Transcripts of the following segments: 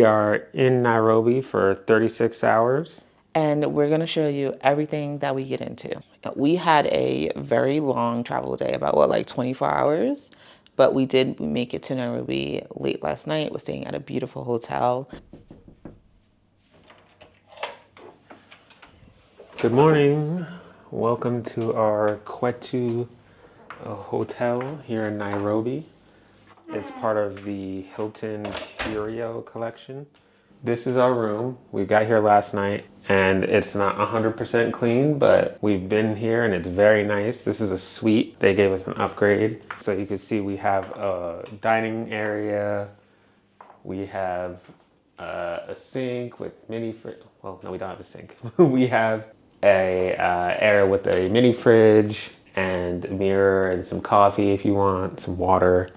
We are in Nairobi for 36 hours. And we're going to show you everything that we get into. We had a very long travel day, about like 24 hours, but we did make it to Nairobi late last night. We're staying at a beautiful hotel. Good morning. Welcome to our Kwetu Hotel here in Nairobi. It's part of the Hilton Curio collection. This is our room. We got here last night and it's not 100% clean, but we've been here and it's very nice. This is a suite. They gave us an upgrade. So you can see we have a dining area. We have a sink with mini fridge. Well, no, we don't have a sink. We have a area with a mini fridge and a mirror and some coffee if you want, some water.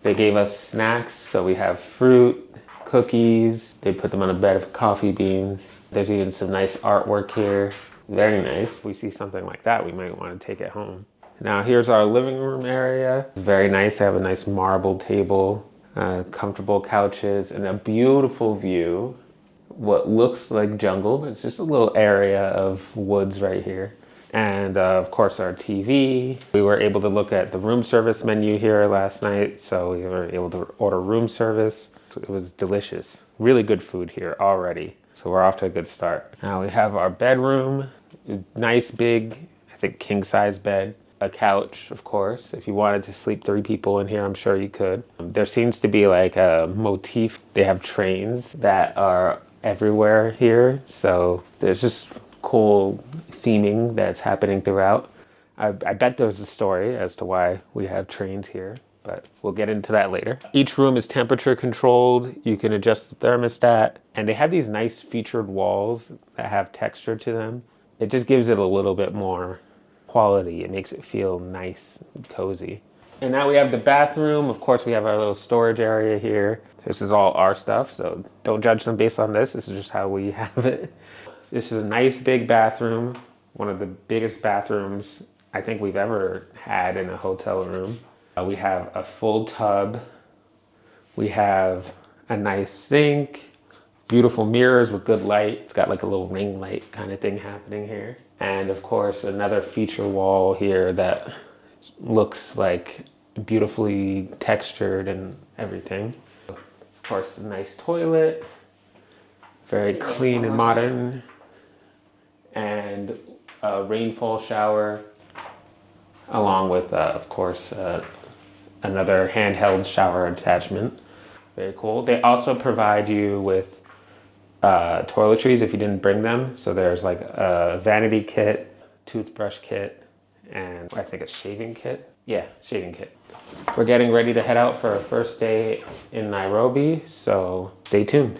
They gave us snacks, so we have fruit, cookies. They put them on a bed of coffee beans. There's even some nice artwork here. Very nice. If we see something like that, we might want to take it home. Now here's our living room area. Very nice. They have a nice marble table, comfortable couches, and a beautiful view. What looks like jungle, but it's just a little area of woods right here. And of course our TV. We were able to look at the room service menu here last night, so we were able to order room service. It was delicious. Really good food here already. So we're off to a good start. Now we have our bedroom, nice big, I think king size bed, a couch, of course. If you wanted to sleep 3 people in here, I'm sure you could. There seems to be like a motif. They have trains that are everywhere here. So there's just cool theming that's happening throughout. I bet there's a story as to why we have trains here, but we'll get into that later. Each room is temperature controlled. You can adjust the thermostat, and they have these nice featured walls that have texture to them. It just gives it a little bit more quality. It makes it feel nice and cozy. And now we have the bathroom. Of course, we have our little storage area here. This is all our stuff, so don't judge them based on this. This is just how we have it. This is a nice big bathroom. One of the biggest bathrooms I think we've ever had in a hotel room. We have a full tub. We have a nice sink, beautiful mirrors with good light. It's got like a little ring light kind of thing happening here. And of course, another feature wall here that looks like beautifully textured and everything. Of course, a nice toilet, very clean and modern, and a rainfall shower, along with, of course, another handheld shower attachment. Very cool. They also provide you with toiletries if you didn't bring them. So there's like a vanity kit, toothbrush kit, and I think a shaving kit. Yeah, shaving kit. We're getting ready to head out for our first day in Nairobi, so stay tuned.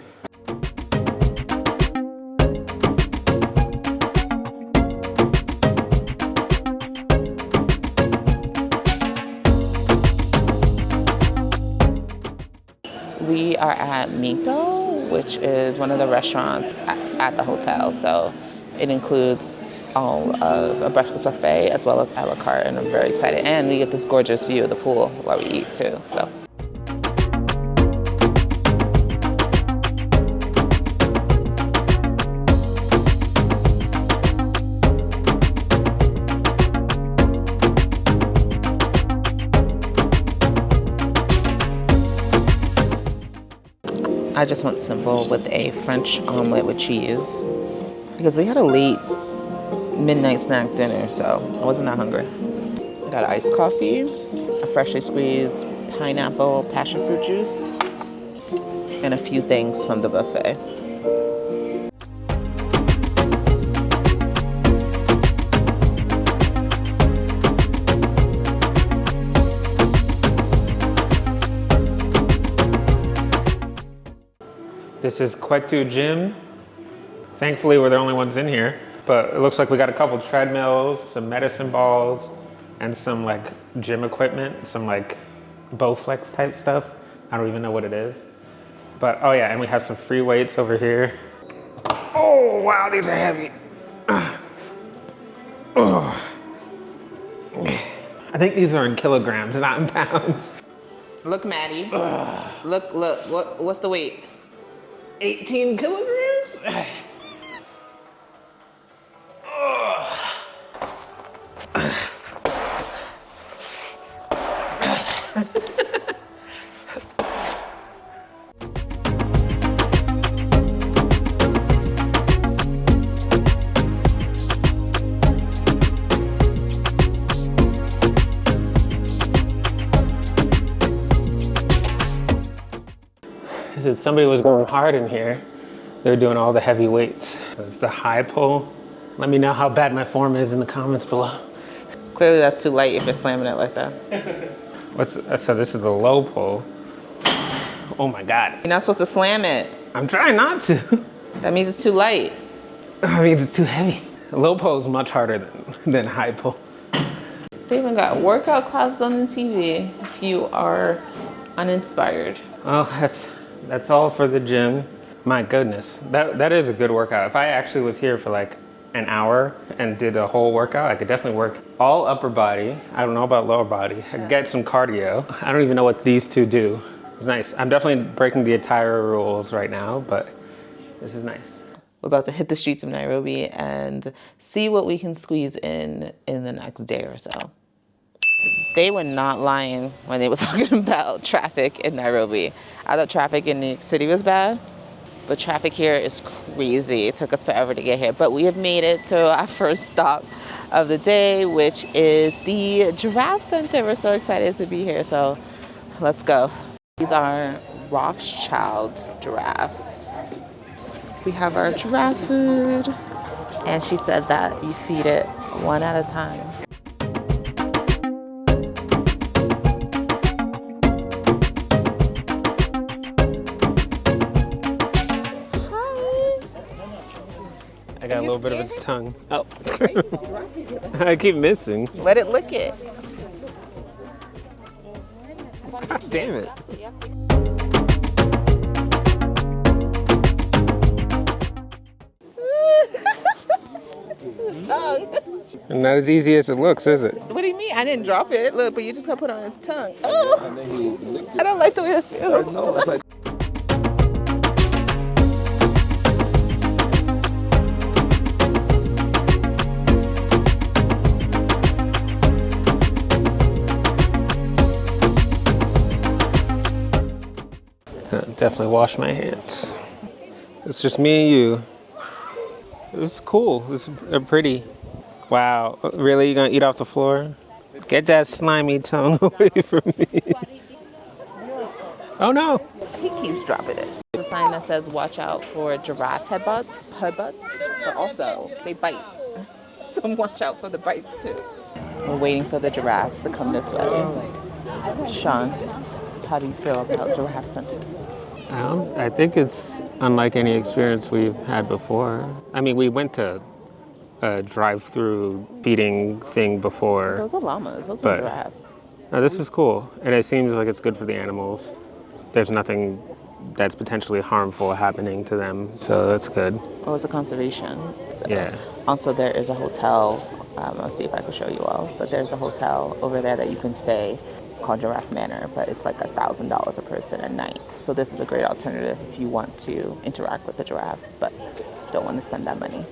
We are at Mito, which is one of the restaurants at the hotel. So it includes all of a breakfast buffet as well as a la carte, and I'm very excited. And we get this gorgeous view of the pool while we eat too. So. I just went simple with a French omelet with cheese because we had a late midnight snack dinner, so I wasn't that hungry. I got iced coffee, a freshly squeezed pineapple passion fruit juice, and a few things from the buffet. This is Kwetu Gym. Thankfully, we're the only ones in here, but it looks like we got a couple treadmills, some medicine balls, and some like gym equipment, some like Bowflex type stuff. I don't even know what it is. But oh yeah, and we have some free weights over here. Oh wow, these are heavy. Oh. I think these are in kilograms, not in pounds. Look, Maddie. Look, what's the weight? 18 kilograms? Somebody was going hard in here. They're doing all the heavy weights. It's the high pull. Let me know how bad my form is in the comments below. Clearly that's too light if you're slamming it like that. So this is the low pull. Oh my God. You're not supposed to slam it. I'm trying not to. That means it's too light. I mean, it's too heavy. Low pull is much harder than high pull. They even got workout classes on the TV if you are uninspired. Well, that's all for the gym. My goodness, that is a good workout. If I actually was here for like an hour and did a whole workout, I could definitely work all upper body. I don't know about lower body. I could get some cardio. I don't even know what these two do. It's nice. I'm definitely breaking the attire rules right now, but this is nice. We're about to hit the streets of Nairobi and see what we can squeeze in the next day or so. They were not lying when they were talking about traffic in Nairobi. I thought traffic in New York City was bad, but traffic here is crazy. It took us forever to get here, but we have made it to our first stop of the day, which is the Giraffe Centre. We're so excited to be here, so let's go. These are Rothschild giraffes. We have our giraffe food, and she said that you feed it one at a time. I got a little bit of its tongue. Oh. I keep missing. Let it lick it. God damn it. Tongue. Not as easy as it looks, is it? What do you mean? I didn't drop it. Look, but you just gotta put it on his tongue. Oh, I don't like the way it feels. No, it's like. Definitely wash my hands. It's just me and you. It was cool. It's pretty. Wow. Really? You gonna eat off the floor? Get that slimy tongue away from me. Oh no. He keeps dropping it. The sign that says watch out for giraffe headbutts, but also they bite. So watch out for the bites too. We're waiting for the giraffes to come this way. Sean, how do you feel about Giraffe Centre? I think it's unlike any experience we've had before. I mean, we went to a drive-through feeding thing before. Those are llamas. Those are giraffes. No, this was cool, and it seems like it's good for the animals. There's nothing that's potentially harmful happening to them, so that's good. Oh, it's a conservation. So. Yeah. Also, there is a hotel. I'll see if I can show you all. But there's a hotel over there that you can stay called Giraffe Manor, but it's like $1,000 a person a night. So this is a great alternative if you want to interact with the giraffes, but don't want to spend that money.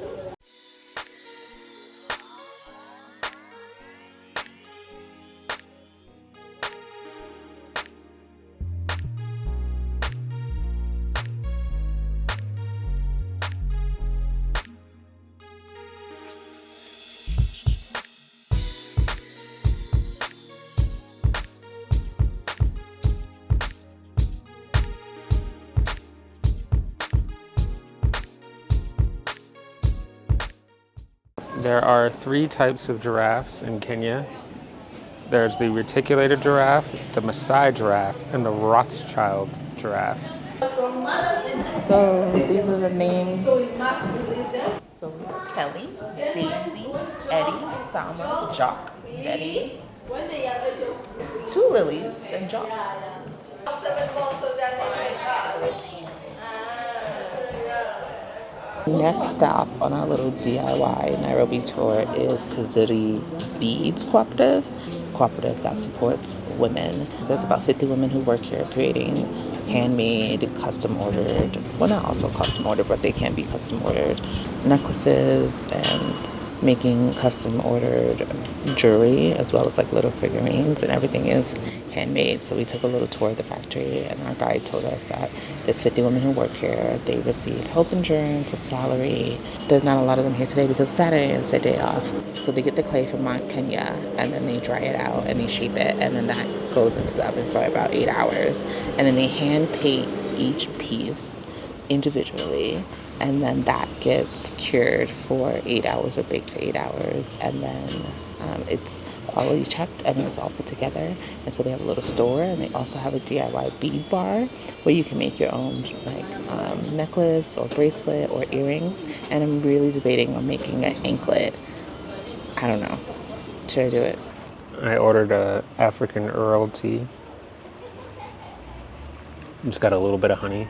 There are 3 types of giraffes in Kenya. There's the reticulated giraffe, the Masai giraffe, and the Rothschild giraffe. So these are the names. So Kelly, Daisy, Eddie, Sama, Jock, Betty, 2 Lilies, and Jock. Next stop on our little DIY Nairobi tour is Kazuri Beads cooperative that supports women. There's about 50 women who work here creating handmade, custom ordered, well, not also custom ordered, but they can be custom ordered necklaces, and making custom ordered jewelry, as well as like little figurines, and everything is handmade. So we took a little tour of the factory, and our guide told us that there's 50 women who work here. They receive health insurance, a salary. There's not a lot of them here today because Saturday is their day off. So they get the clay from Mount Kenya, and then they dry it out and they shape it, and then that goes into the oven for about 8 hours, and then they hand paint each piece individually, and then that gets cured for 8 hours or baked for 8 hours, and then it's quality checked and it's all put together. And so they have a little store, and they also have a DIY bead bar where you can make your own like necklace or bracelet or earrings. And I'm really debating on making an anklet. I don't know. Should I do it? I ordered a African Earl tea. Just got a little bit of honey.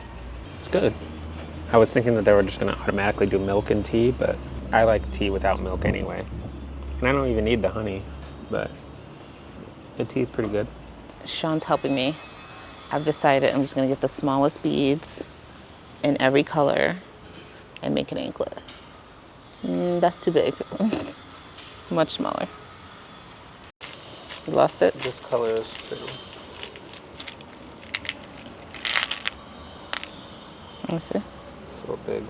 It's good. I was thinking that they were just going to automatically do milk and tea, but I like tea without milk anyway. And I don't even need the honey, but the tea's pretty good. Sean's helping me. I've decided I'm just going to get the smallest beads in every color and make an anklet. That's too big. Much smaller. You lost it? This color is pretty. Let me see. It's a little big.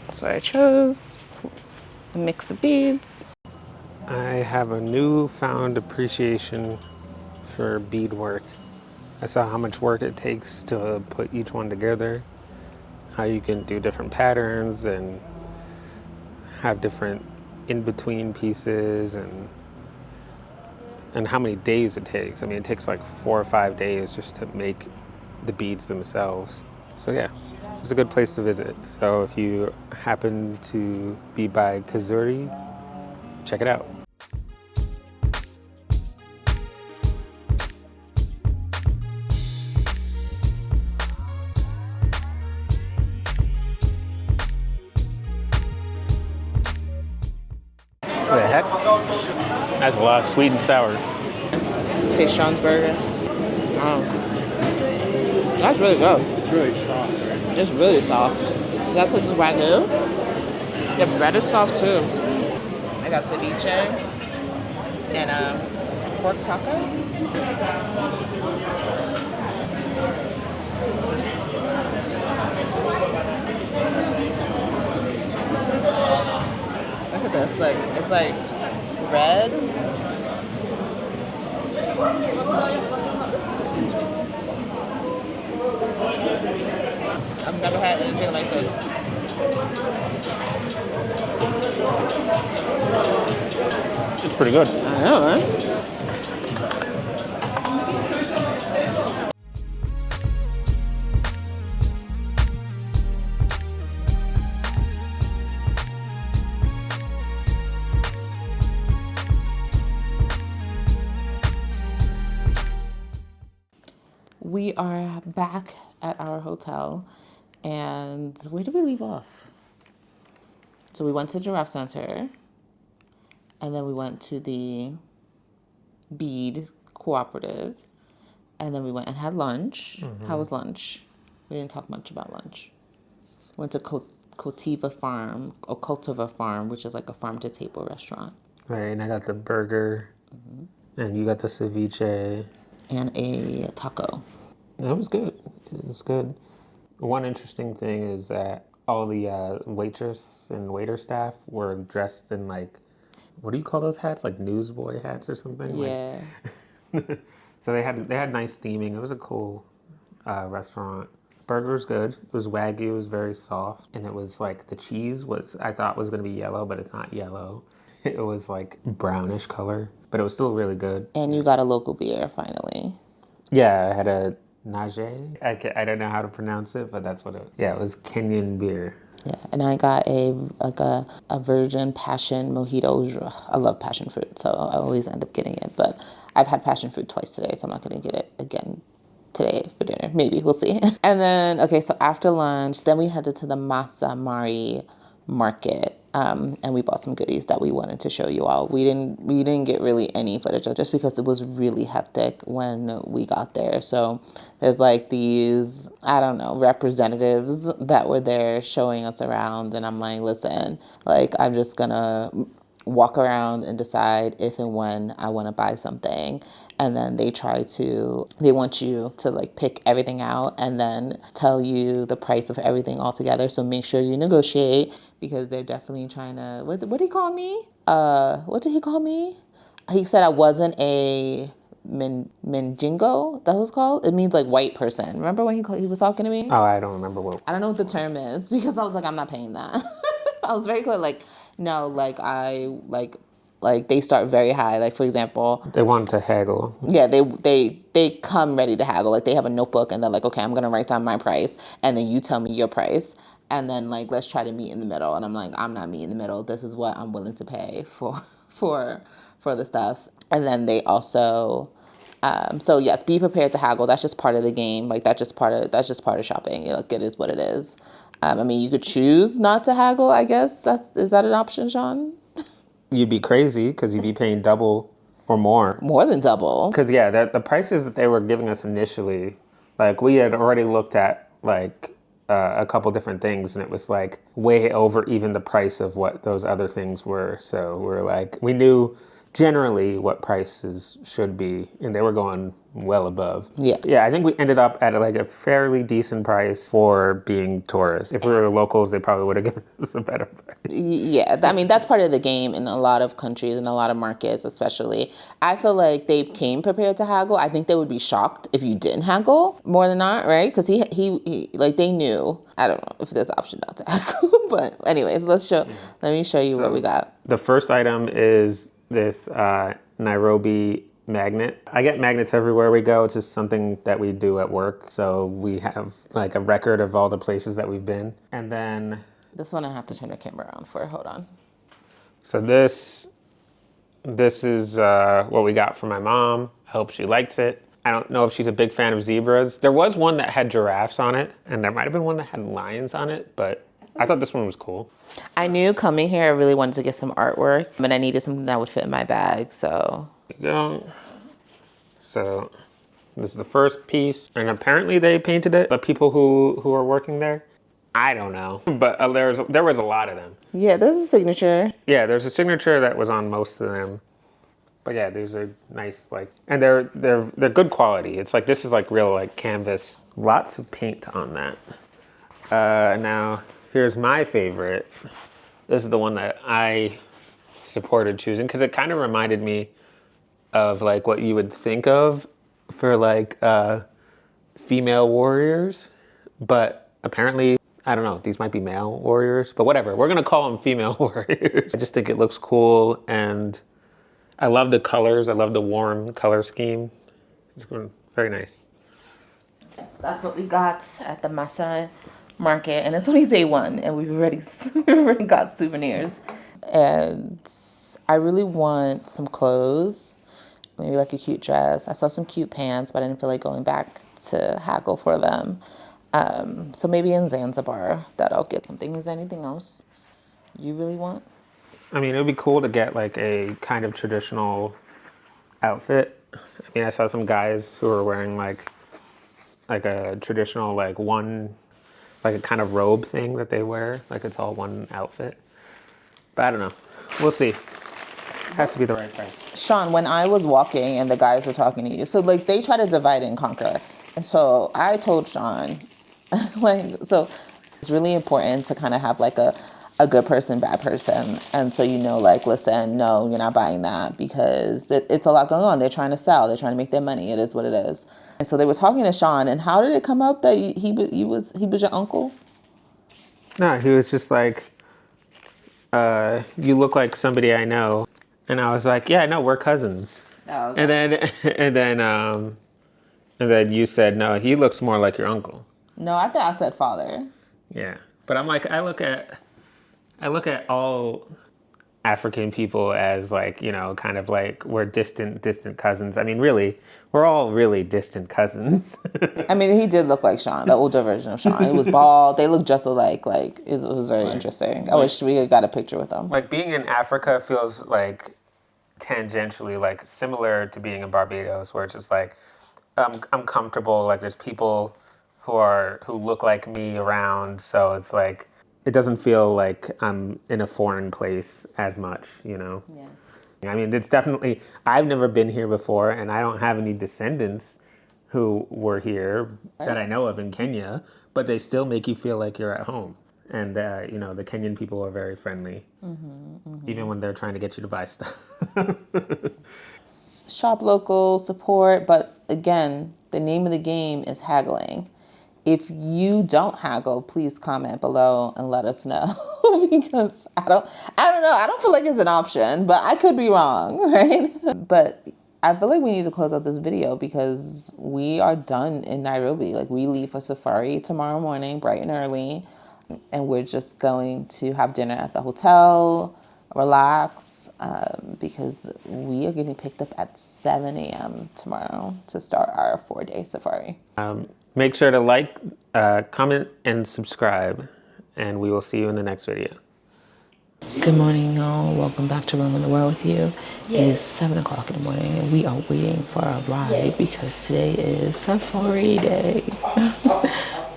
That's what I chose. A mix of beads. I have a newfound appreciation for beadwork. I saw how much work it takes to put each one together, how you can do different patterns and have different in-between pieces, and how many days it takes. I mean, it takes like 4 or 5 days just to make the beads themselves. So yeah, it's a good place to visit. So if you happen to be by Kazuri, check it out. What the heck? That's a lot of sweet and sour. Taste Sean's burger. That's really good. It's really soft, right? It's really soft. That puts wagyu. The bread is soft too. I got ceviche and a pork taco. Look at this. Like it's like red. I've never had anything like this. It's pretty good. I know, man. We are back at our hotel, and where did we leave off? So we went to Giraffe Centre, and then we went to the bead cooperative, and then we went and had lunch. How was lunch? We didn't talk much about lunch. Went to Cultiva Farm, which is like a farm-to-table restaurant. Right, and I got the burger, and you got the ceviche. And a taco. It was good. It was good. One interesting thing is that all the waitress and waiter staff were dressed in like, what do you call those hats? Like newsboy hats or something? Yeah. Like, so they had nice theming. It was a cool restaurant. Burger was good. It was wagyu. It was very soft, and it was like the cheese I thought was gonna be yellow, but it's not yellow. It was like brownish color, but it was still really good. And you got a local beer finally. Yeah, I had a Nage. I don't know how to pronounce it, but that's what it was. Yeah, it was Kenyan beer. Yeah, and I got a virgin passion mojito. I love passion fruit, so I always end up getting it. But I've had passion fruit twice today, so I'm not going to get it again today for dinner. Maybe, we'll see. And then, okay, so after lunch, then we headed to the Masai market. And we bought some goodies that we wanted to show you all. We didn't get really any footage of, just because it was really hectic when we got there. So there's like these, I don't know, representatives that were there showing us around, and I'm like, listen, like, I'm just gonna walk around and decide if and when I want to buy something. And then they want you to like pick everything out and then tell you the price of everything all together. So make sure you negotiate, because they're definitely trying to, what did he call me? What did he call me? He said I wasn't a menjingo, that was called. It means like white person. Remember when he was talking to me? Oh, I don't remember what. I don't know what the term is, because I was like, I'm not paying that. I was very clear, like, no, like they start very high. Like, for example, They wanted to haggle. yeah, they come ready to haggle. Like, they have a notebook and they're like, okay, I'm gonna write down my price, and then you tell me your price, and then like, let's try to meet in the middle. And I'm like, I'm not meeting in the middle. This is what I'm willing to pay for the stuff. And then they also, so yes, be prepared to haggle. That's just part of the game. Like, that's just part of shopping. Like, it is what it is. I mean, you could choose not to haggle, I guess. Is that an option, Sean? You'd be crazy, because you'd be paying double or more. More than double. Because, yeah, the prices that they were giving us initially, like, we had already looked at, like, a couple different things, and it was, like, way over even the price of what those other things were. So we're like, we knew generally what prices should be, and they were going well above. Yeah, I think we ended up at like a fairly decent price for being tourists. If we were locals, they probably would have given us a better price. Yeah, I mean, that's part of the game in a lot of countries and a lot of markets, especially. I feel like they came prepared to haggle. I think they would be shocked if you didn't haggle, more than not, right? Because he like, they knew. I don't know if there's an option not to haggle, but anyways, let me show you what we got. The first item is this Nairobi magnet. I get magnets everywhere we go. It's just something that we do at work. So we have like a record of all the places that we've been. And then this one I have to turn the camera around for. Hold on. So this is what we got for my mom. I hope she likes it. I don't know if she's a big fan of zebras. There was one that had giraffes on it, and there might have been one that had lions on it, but I thought this one was cool. I knew coming here I really wanted to get some artwork, but I needed something that would fit in my bag, so. There you go. So this is the first piece, and apparently they painted it. The people who are working there, I don't know, but there was a lot of them. Yeah, there's a signature. Yeah, there's a signature that was on most of them. But yeah, these are nice, like, and they're good quality. It's like, this is like real like canvas. Lots of paint on that. Now here's my favorite. This is the one that I supported choosing, because it kind of reminded me of like what you would think of for like female warriors, but apparently, I don't know, these might be male warriors, but whatever. We're gonna call them female warriors. I just think it looks cool, and I love the colors. I love the warm color scheme. It's going very nice. That's what we got at the Masai market, and it's only day one, and we've already got souvenirs. And I really want some clothes, maybe like a cute dress. I saw some cute pants, but I didn't feel like going back to haggle for them. So maybe in Zanzibar that I'll get something. Is there anything else you really want? I mean, it would be cool to get like a kind of traditional outfit. I mean, I saw some guys who were wearing like a traditional like a kind of robe thing that they wear. Like it's all one outfit. But I don't know. We'll see. It has to be the right price. Sean, when I was walking and the guys were talking to you, so like they try to divide and conquer. And so I told Sean, so it's really important to kind of have like a good person, bad person. And so, like, listen, no, you're not buying that, because it's a lot going on. They're trying to sell. They're trying to make their money. It is what it is. And so they were talking to Sean, and how did it come up that he was your uncle? No, he was just like, you look like somebody I know. And I was like, yeah, no, we're cousins. Oh, okay. And then you said, no, he looks more like your uncle. No, I thought I said father. Yeah. But I'm like, I look at all African people as like, you know, kind of like we're distant cousins. I mean, really, we're all really distant cousins. I mean, he did look like Sean, the older version of Sean. He was bald. They looked just alike. Like, it was very interesting. I wish we got a picture with them. Like being in Africa feels like tangentially like similar to being in Barbados, where it's just like I'm comfortable. Like there's people who look like me around, so it's like it doesn't feel like I'm in a foreign place as much, you know. Yeah. I mean, it's definitely. I've never been here before, and I don't have any descendants who were here that I know of in Kenya, but they still make you feel like you're at home. And you know, the Kenyan people are very friendly, even when they're trying to get you to buy stuff. Shop local, support, but again, the name of the game is haggling. If you don't haggle, please comment below and let us know because I don't know. I don't feel like it's an option, but I could be wrong, right? But I feel like we need to close out this video because we are done in Nairobi. Like we leave for safari tomorrow morning, bright and early, and we're just going to have dinner at the hotel, relax, because we are getting picked up at 7 a.m. tomorrow to start our 4-day safari. Make sure to like, comment, and subscribe, and we will see you in the next video. Good morning, y'all. Welcome back to Room in the World with you. It is 7 o'clock in the morning, and we are waiting for our ride because today is Safari Day.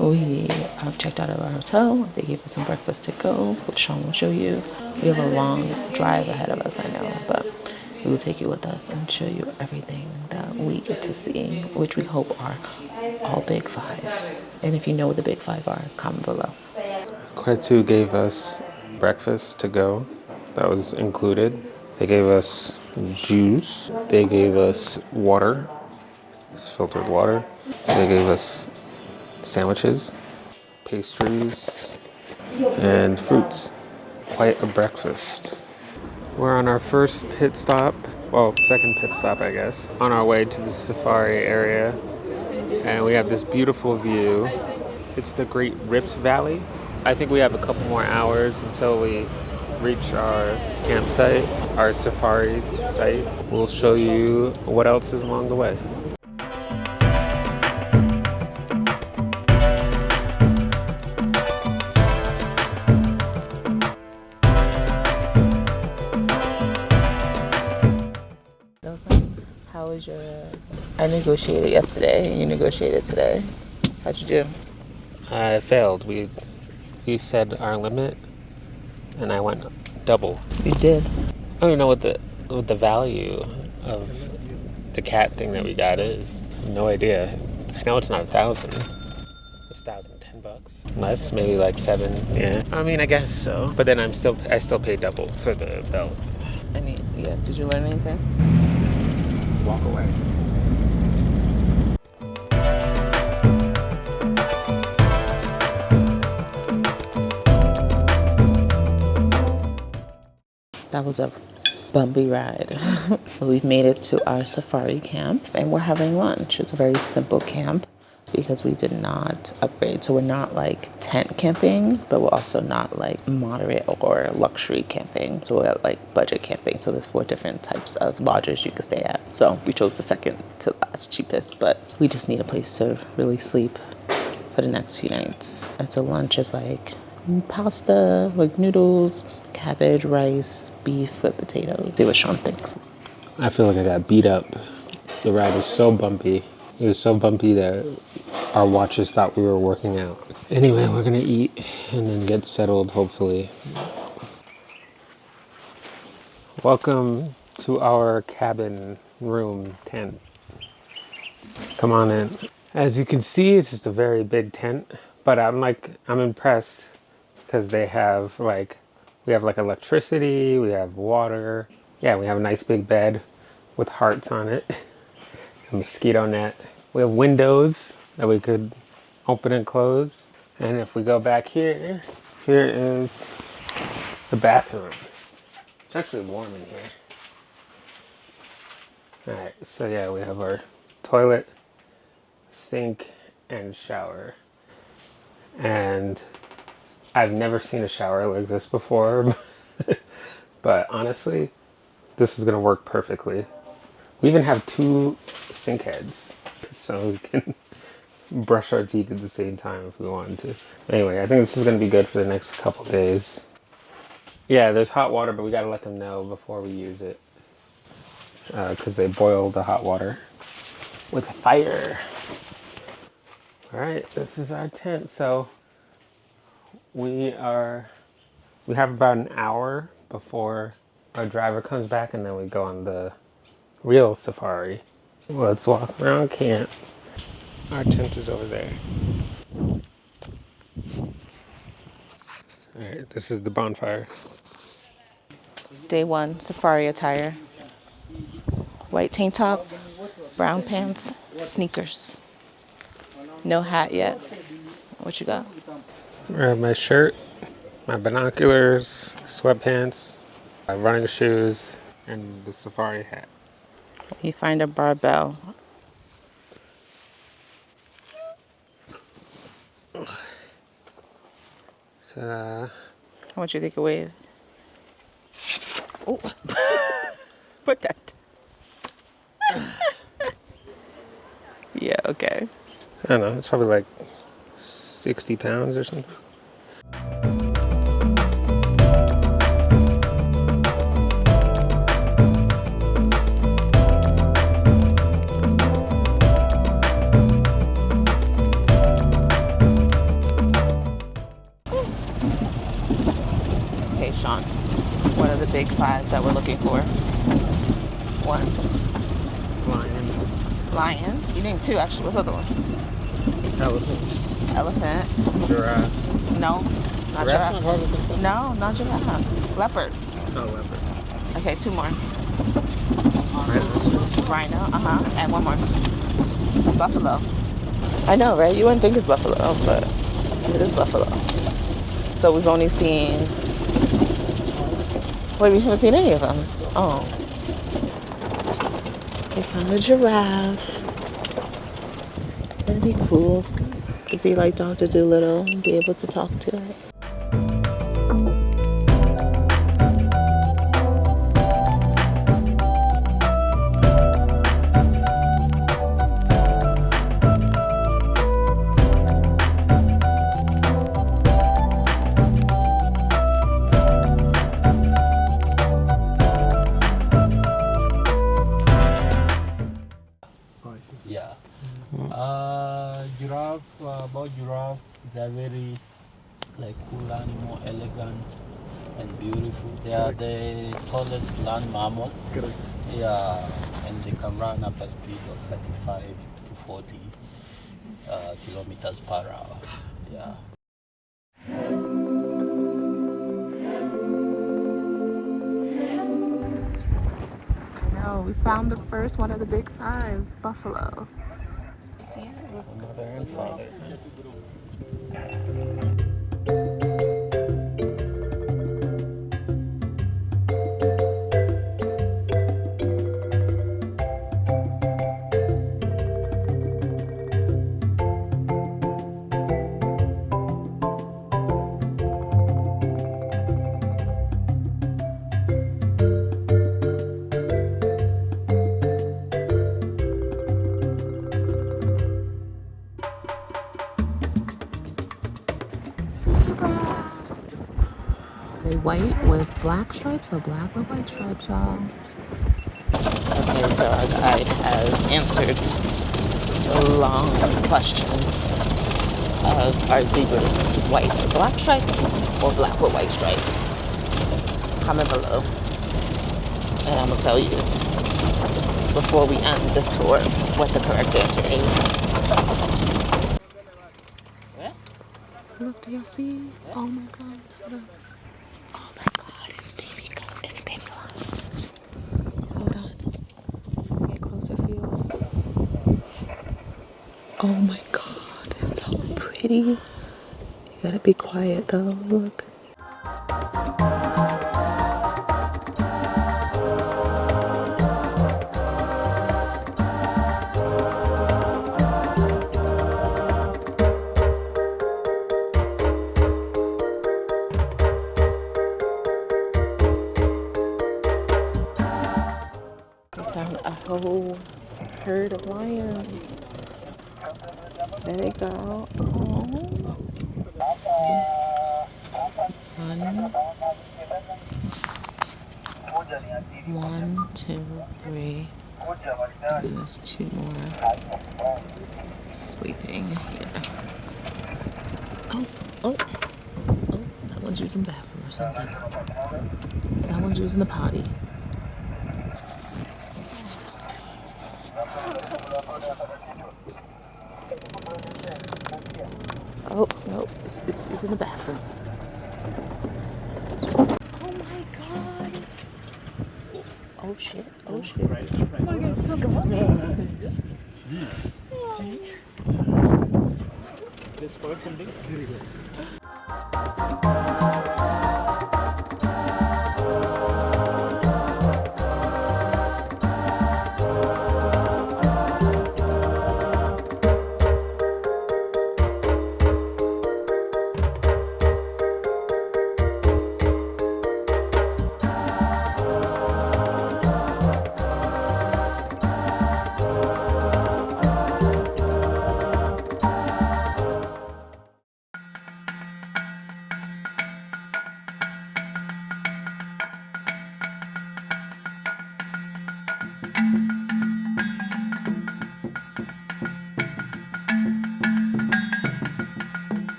We have checked out of our hotel. They gave us some breakfast to go, which Sean will show you. We have a long drive ahead of us, I know, but we will take you with us and show you everything that we get to see, which we hope are all big five. And if you know what the big five are, comment below. Kwetu gave us breakfast to go. That was included. They gave us juice. They gave us water. It's filtered water. They gave us sandwiches, pastries, and fruits. Quite a breakfast. We're on our first pit stop, well, second pit stop, I guess, on our way to the safari area. And we have this beautiful view. It's the Great Rift Valley. I think we have a couple more hours until we reach our campsite, our safari site. We'll show you what else is along the way. How was your... I negotiated yesterday and you negotiated today. How'd you do? I failed. We said our limit, and I went double. You did. I don't even know what the value of the cat thing that we got is. No idea. I know it's not 1,000. It's $1,010. Less, maybe like 7. Yeah. I mean, I guess so. But then I still pay double for the belt. Yeah. Did you learn anything? Walk away. That was a bumpy ride. We've made it to our safari camp and we're having lunch. It's a very simple camp because we did not upgrade. So we're not like tent camping, but we're also not like moderate or luxury camping. So we're like budget camping. So there's 4 different types of lodges you can stay at. So we chose the second to last cheapest, but we just need a place to really sleep for the next few nights. And so lunch is like pasta, like noodles, cabbage, rice, beef with potatoes. See what Sean thinks. I feel like I got beat up. The ride was so bumpy. It was so bumpy that our watches thought we were working out. Anyway, we're gonna eat and then get settled, hopefully. Welcome to our cabin room tent. Come on in. As you can see, it's just a very big tent, but I'm impressed because we have like electricity, we have water. Yeah, we have a nice big bed with hearts on it, a mosquito net. We have windows that we could open and close. And if we go back here is the bathroom. It's actually warm in here. All right, so yeah, we have our toilet, sink, and shower. And I've never seen a shower like this before, But honestly, this is gonna work perfectly. We even have 2 sink heads, so we can brush our teeth at the same time if we wanted to. Anyway, I think this is gonna be good for the next couple days. Yeah, there's hot water, but we gotta let them know before we use it, because they boil the hot water with fire. All right, this is our tent. So we have about an hour before our driver comes back, and then we go on the real safari. Let's walk around camp. Our tent is over there. All right, this is the bonfire. Day 1, safari attire. White tank top, brown pants, sneakers. No hat yet. What you got? I have my shirt, my binoculars, sweatpants, my running shoes, and the safari hat. You find a barbell. So, How much you think it weighs? Oh, put that. Yeah, okay. I don't know, it's probably like 60 pounds or something. Okay, Sean. What are the big 5 that we're looking for? 1. Lion, Lion. You named 2 actually. What's the other one? elephants, Elephant. giraffe. No, not Giraffe's giraffe. not part of the thing? No, not giraffe. Leopard. Oh, leopard. Okay, 2 more. Rhinoceros. Rhino. And 1 more. Buffalo. I know, right? You wouldn't think it's buffalo, but it is buffalo. So we've only seen. Wait, we haven't seen any of them. Oh. We found a giraffe. It'd be cool to be like Dr. Dolittle and be able to talk to it. Yeah. Giraffe, they're very like cool animal, elegant and beautiful. They are the tallest land mammal. Correct. Yeah, and they can run up a speed of 35 to 40 kilometers per hour. Yeah. I know, we found the first one of the big 5, buffalo. You see it? Mother and father. They white with black stripes or black with white stripes, y'all? Okay, so our guide has answered the long question of are zebras white with black stripes or black with white stripes? Comment below. And I'm gonna tell you before we end this tour what the correct answer is. Look, do y'all see? Oh my god. Look. Oh my god, it's baby goat. It's baby lion. Hold on. Get closer for you. Oh my god, it's so pretty. You gotta be quiet though. Look. whole herd of lions. There they go. Oh. One, two, three. There's two more sleeping here. Oh, oh, oh, that one's using the bathroom or something. That one's using the potty. Oh, no, it's in the bathroom. Oh my God. Oh shit, oh shit. Oh my God, Let's go something. Very good.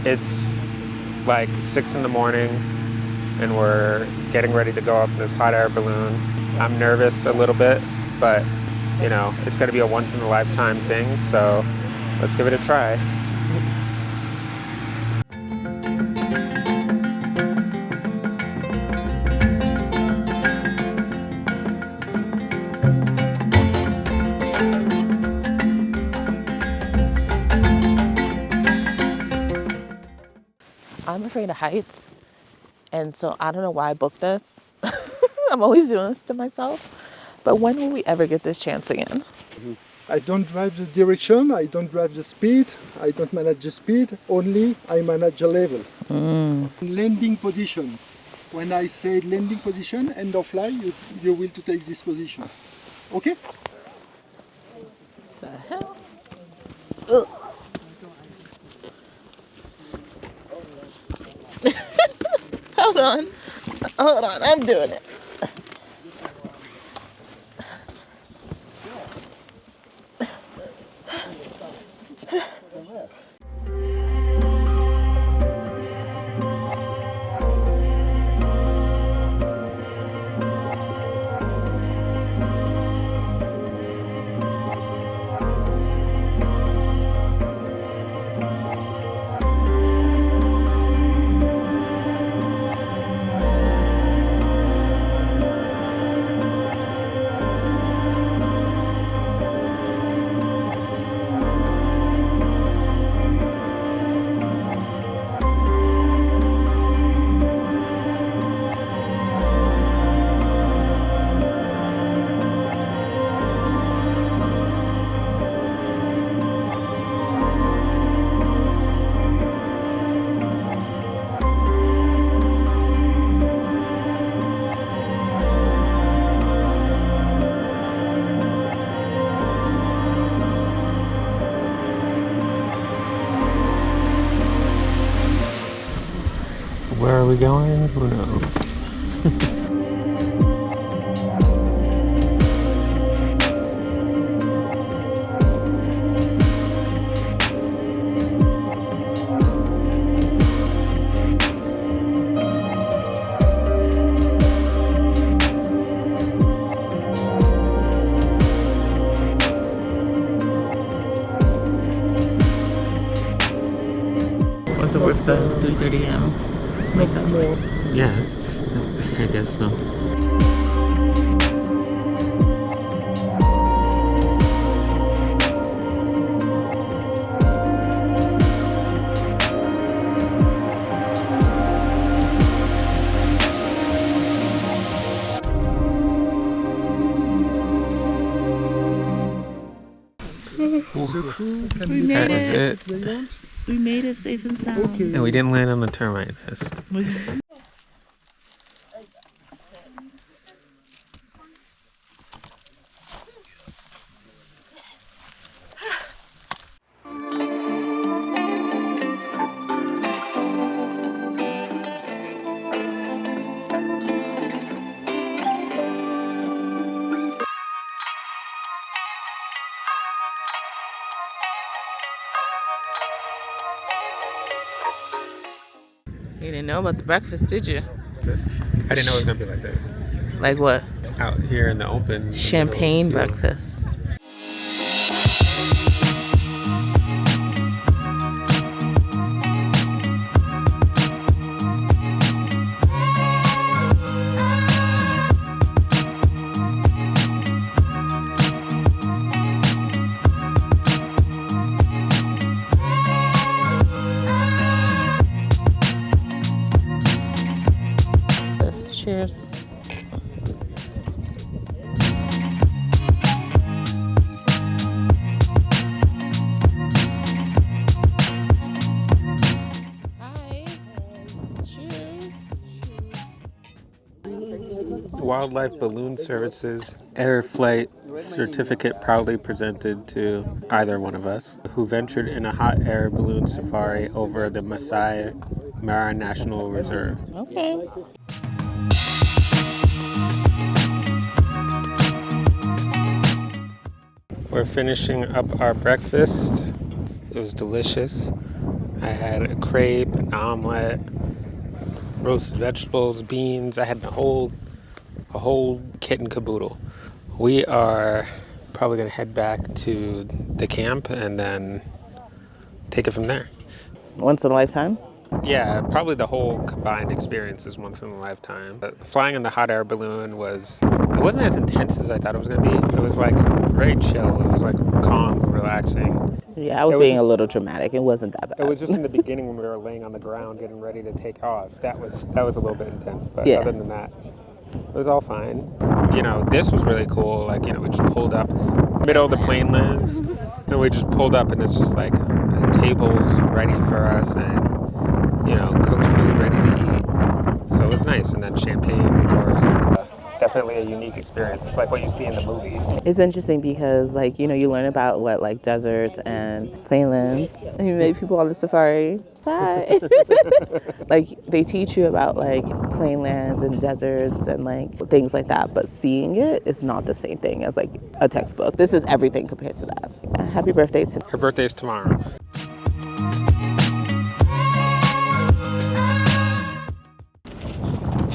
It's like 6 in the morning and we're getting ready to go up this hot air balloon. I'm nervous a little bit, but you know, it's gonna be a once in a lifetime thing, so let's give it a try. I'm afraid of heights, and so I don't know why I booked this. I'm always doing this to myself. But when will we ever get this chance again? I don't drive the direction, I don't drive the speed, I don't manage the speed, only I manage the level. Landing position. When I say landing position, end of flight, you will to take this position. Okay? The hell? Ugh. Hold on, I'm doing it. Where are we going? Who knows? What's it worth the 3:30 a.m.? Let's make that more. Yeah, I guess so. That was it. We made it safe and sound. Okay. And we didn't land on the termite nest. You didn't know about the breakfast, did you? This, I didn't know it was gonna be like this. Like what? Out here in the open. In the Champagne middle of the field. breakfast. Cheers. Hi. Cheers. Wildlife Balloon Services Air Flight Certificate proudly presented to either one of us who ventured in a hot air balloon safari over the Masai Mara National Reserve. Okay. We're finishing up our breakfast. It was delicious. I had a crepe, an omelet, roasted vegetables, beans. I had a whole kit and caboodle. We are probably gonna head back to the camp and then take it from there. Once in a lifetime? Yeah, probably the whole combined experience is once in a lifetime. But flying in the hot air balloon it wasn't as intense as I thought it was gonna be. It was like very chill. It was like calm, relaxing. Yeah, I was being a little dramatic. It wasn't that bad. It was just in the beginning when we were laying on the ground getting ready to take off. That was a little bit intense, but Yeah. other than that, it was all fine. You know, this was really cool. Like, you know, we just pulled up middle of the plane lands, and we just pulled up, and it's just like tables ready for us, and you know, cooked food ready to eat. So it was nice, and then champagne, of course. Definitely a unique experience. It's like what you see in the movies. It's interesting because, like, you know, you learn about what, like, deserts and plainlands. And you meet people on the safari. Hi. Like, they teach you about, like, plainlands and deserts and, like, things like that. But seeing it is not the same thing as, like, a textbook. This is everything compared to that. Happy birthday to me. Her birthday's tomorrow.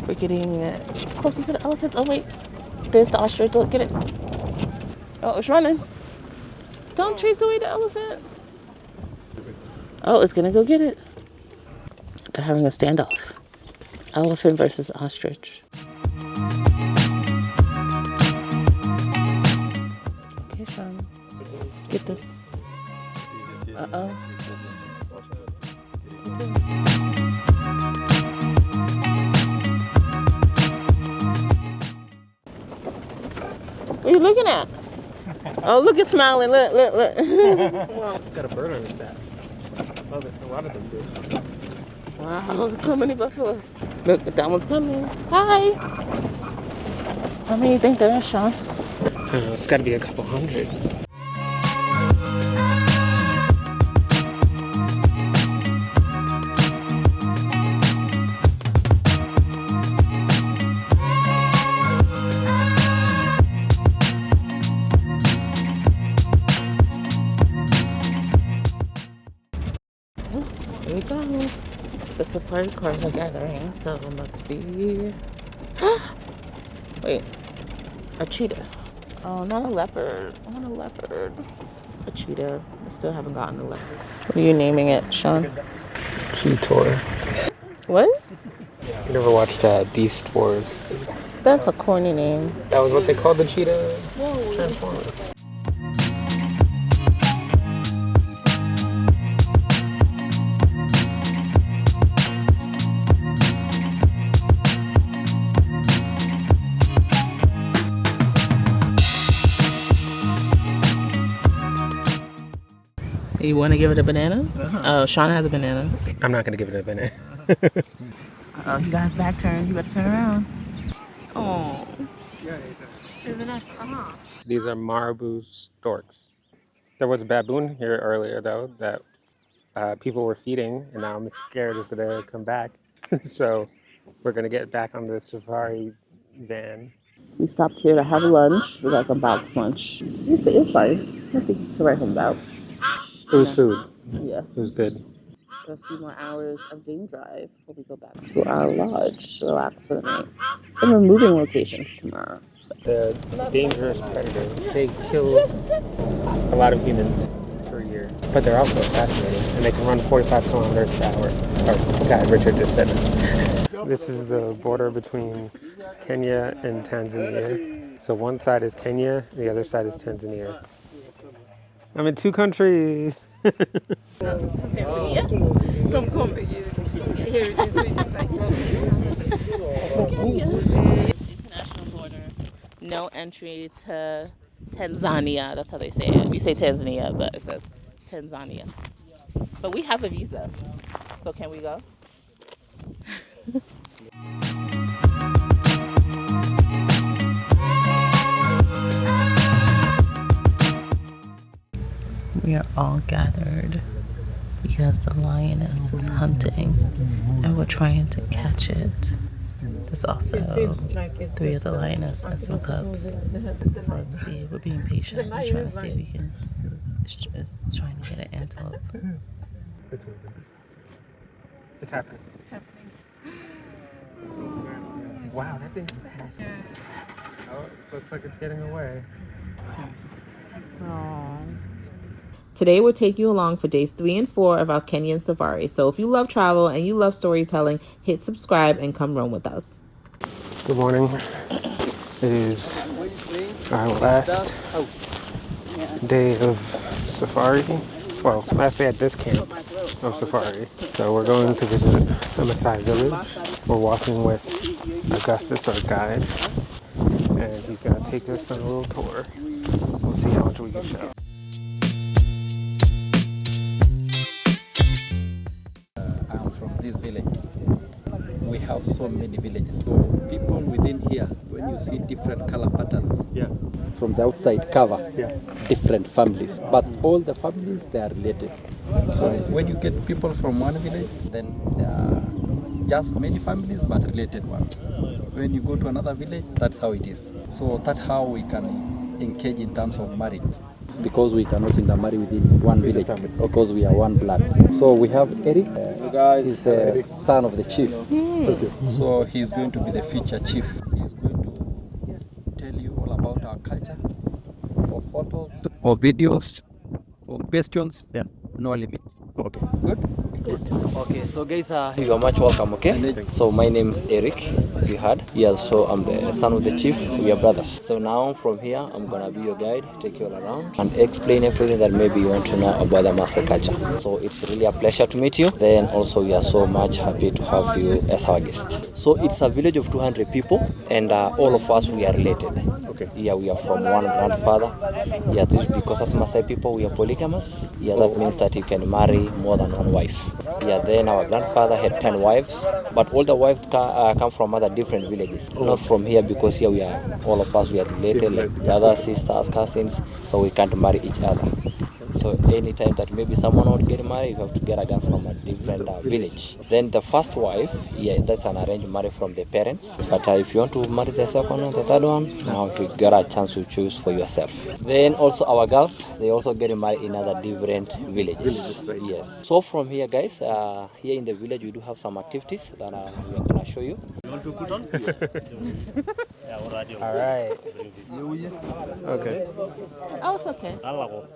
We're getting closer to the elephants. Oh, wait. There's the ostrich. Look, get it. Oh, it's running. Don't chase away the elephant. Oh, it's going to go get it. They're having a standoff. Elephant versus ostrich. Okay, Sean. Get this. Uh-oh. What are you looking at? Oh, look, it's smiling. Look. It's got a bird on his back. Oh, there's a lot of them too. Wow, so many buffaloes. Look, that one's coming. Hi. How many do you think there is, Sean? It's got to be a couple hundred. Here we go. The safari cars are gathering, so it must be... Wait, a cheetah. Oh, not a leopard. I want a leopard. A cheetah. I still haven't gotten the leopard. What are you naming it, Sean? Cheetor. What? You never watched Beast Wars? That's a corny name. That was what they called the cheetah transformer. You want to give it a banana? Oh, Sean has a banana. I'm not going to give it a banana. Oh, he got his back turned. You better turn around. Oh. These are marabou storks. There was a baboon here earlier, though, that people were feeding, and now I'm scared it's going to come back. So we're going to get back on the safari van. We stopped here to have lunch. We got some box lunch. It's fine. Nothing to write home about. It was food. Yeah. It was good. for a few more hours of game drive before we go back to our lodge to relax for the night. And we're moving locations tomorrow. The dangerous predator. They kill a lot of humans per year, but they're also fascinating, and they can run 45 kilometers per hour. Or, God, Richard just said it. This is the border between Kenya and Tanzania. So one side is Kenya, the other side is Tanzania. I'm in two countries. Tanzania? From Congo. Here is in Sweden. International border. No entry to Tanzania. That's how they say it. We say Tanzania, but it says Tanzania. But we have a visa. So can we go? We are all gathered because the lioness is hunting and we're trying to catch it. There's also 3 of the lioness and some cubs. So let's see, we're being patient. We're trying to see if we can, it's trying to get an antelope. It's happening. It's happening. Wow, that thing's fast. Oh, it looks like it's getting away. Today we're taking you along for days 3 and 4 of our Kenyan safari. So if you love travel and you love storytelling, hit subscribe and come roam with us. Good morning. It is our last day of safari. Well, last day at this camp of safari. So we're going to visit the Masai village. We're walking with Augustus, our guide, and he's going to take us on a little tour. We'll see how much we can show. I'm from this village. We have so many villages. So people within here, when you see different color patterns, from the outside cover, different families. But all the families, they are related. So when you get people from one village, then there are just many families but related ones. When you go to another village, that's how it is. So that's how we can engage in terms of marriage. Because we cannot intermarry within one village, because we are one blood. So we have Eric, he's the son of the chief. So he's going to be the future chief. He's going to tell you all about our culture, for photos, or videos, or questions, no limit. Okay, good? Okay, so guys, you are much welcome, okay? So my name is Eric, as you heard. Yeah, so I'm the son of the chief. We are brothers. So now from here, I'm gonna be your guide, take you all around, and explain everything that maybe you want to know about the Masai culture. So it's really a pleasure to meet you. Then also we are so much happy to have you as our guest. So it's a village of 200 people, and all of us, we are related. Okay. Yeah, we are from one grandfather. Yeah, this is because as Masai people, we are polygamous. Yeah, that means that you can marry more than one wife. Yeah, then our grandfather had 10 wives, but all the wives come from other different villages, not from here, because here we are, all of us, we are related, like brothers, sisters, cousins, so we can't marry each other. So anytime that maybe someone would get married, you have to get a girl from a different village. Then the first wife, yeah, that's an arranged marriage from the parents. But if you want to marry the second one, the third one, now to get a chance to choose for yourself. Then also our girls, they also get married in other different villages. Yes. So from here, guys, here in the village, we do have some activities that we are gonna show you. You want to put on? All right. Okay. Oh, it's okay.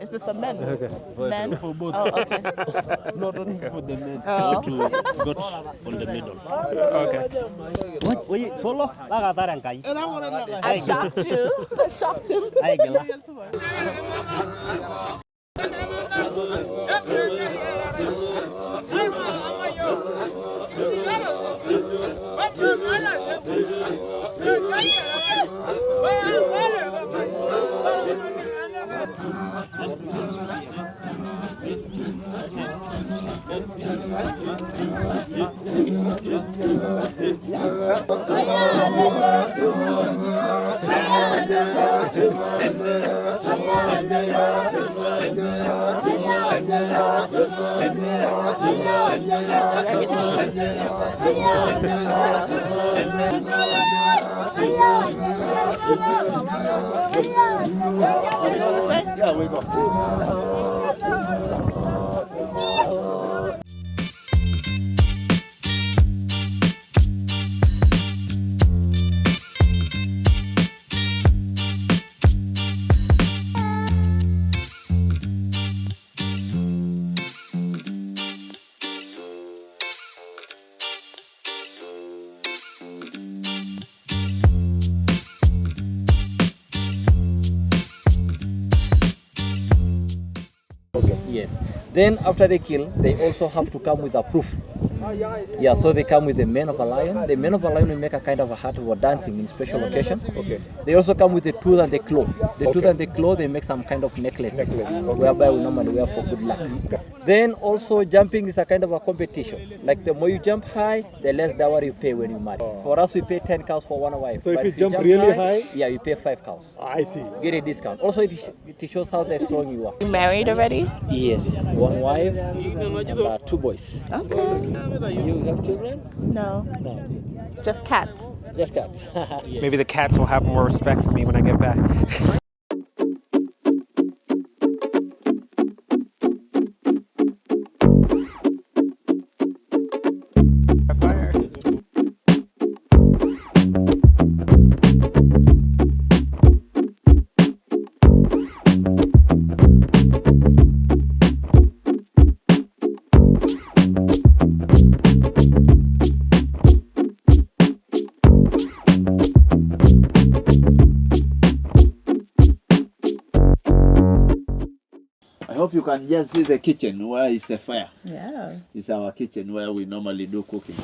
Is this for men? Okay. Men? For both. Oh, okay. Not only for the men, Oh. to got on the middle. Okay. I shocked you. I shocked him. Then after they kill, they also have to come with a proof. Yeah, so they come with the mane of a lion. The mane of a lion will make a kind of a hat for dancing in special occasions. Okay. They also come with the tooth and the claw. The tooth and the claw, they make some kind of necklaces, whereby we normally wear for good luck. Then also jumping is a kind of a competition. Like the more you jump high, the less dowry you pay when you marry. For us, we pay 10 cows for one wife. So But if you jump really high, yeah, you pay 5 cows. I see. Get a discount. Also, it shows how strong you are. You married already? Yes, one wife and 2 boys. Okay. You have children? No, No, just cats. just cats. Maybe the cats will have more respect for me when I get back. I hope you can just see the kitchen where is the fire. Yeah. It's our kitchen where we normally do cooking.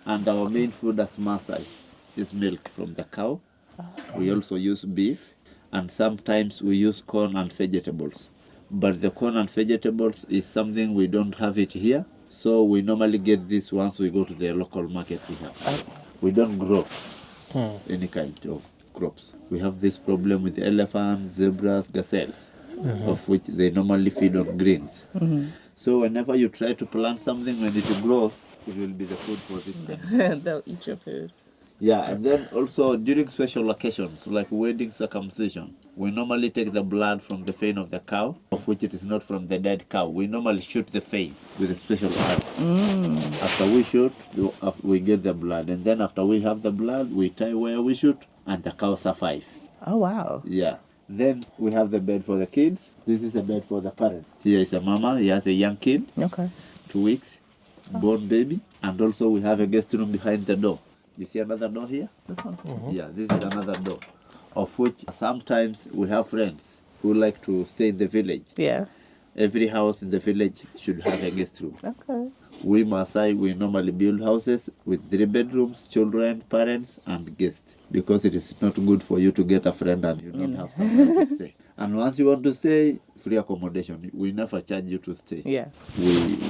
And our main food as Masai is milk from the cow. We also use beef, and sometimes we use corn and vegetables. But the corn and vegetables is something we don't have it here. So we normally get this once we go to the local market we have. We don't grow any kind of crops. We have this problem with elephants, zebras, gazelles, of which they normally feed on greens. So whenever you try to plant something, when it grows, it will be the food for this kind. They'll eat your food. Yeah, and then also during special occasions like wedding, circumcision, we normally take the blood from the vein of the cow, of which it is not from the dead cow. We normally shoot the vein with a special arrow. After we shoot, we get the blood, and then after we have the blood, we tie where we shoot, and the cow survive. Oh, wow. Yeah. Then we have the bed for the kids. This is a bed for the parent. Here is a mama. He has a young kid, Okay. 2 weeks, born baby, and also we have a guest room behind the door. You see another door here? This one. Yeah, this is another door, of which sometimes we have friends who like to stay in the village. Yeah. Every house in the village should have a guest room. Okay. We Masai, we normally build houses with 3 bedrooms, children, parents, and guests, because it is not good for you to get a friend and you don't have somewhere to stay. And once you want to stay, free accommodation. We never charge you to stay. Yeah.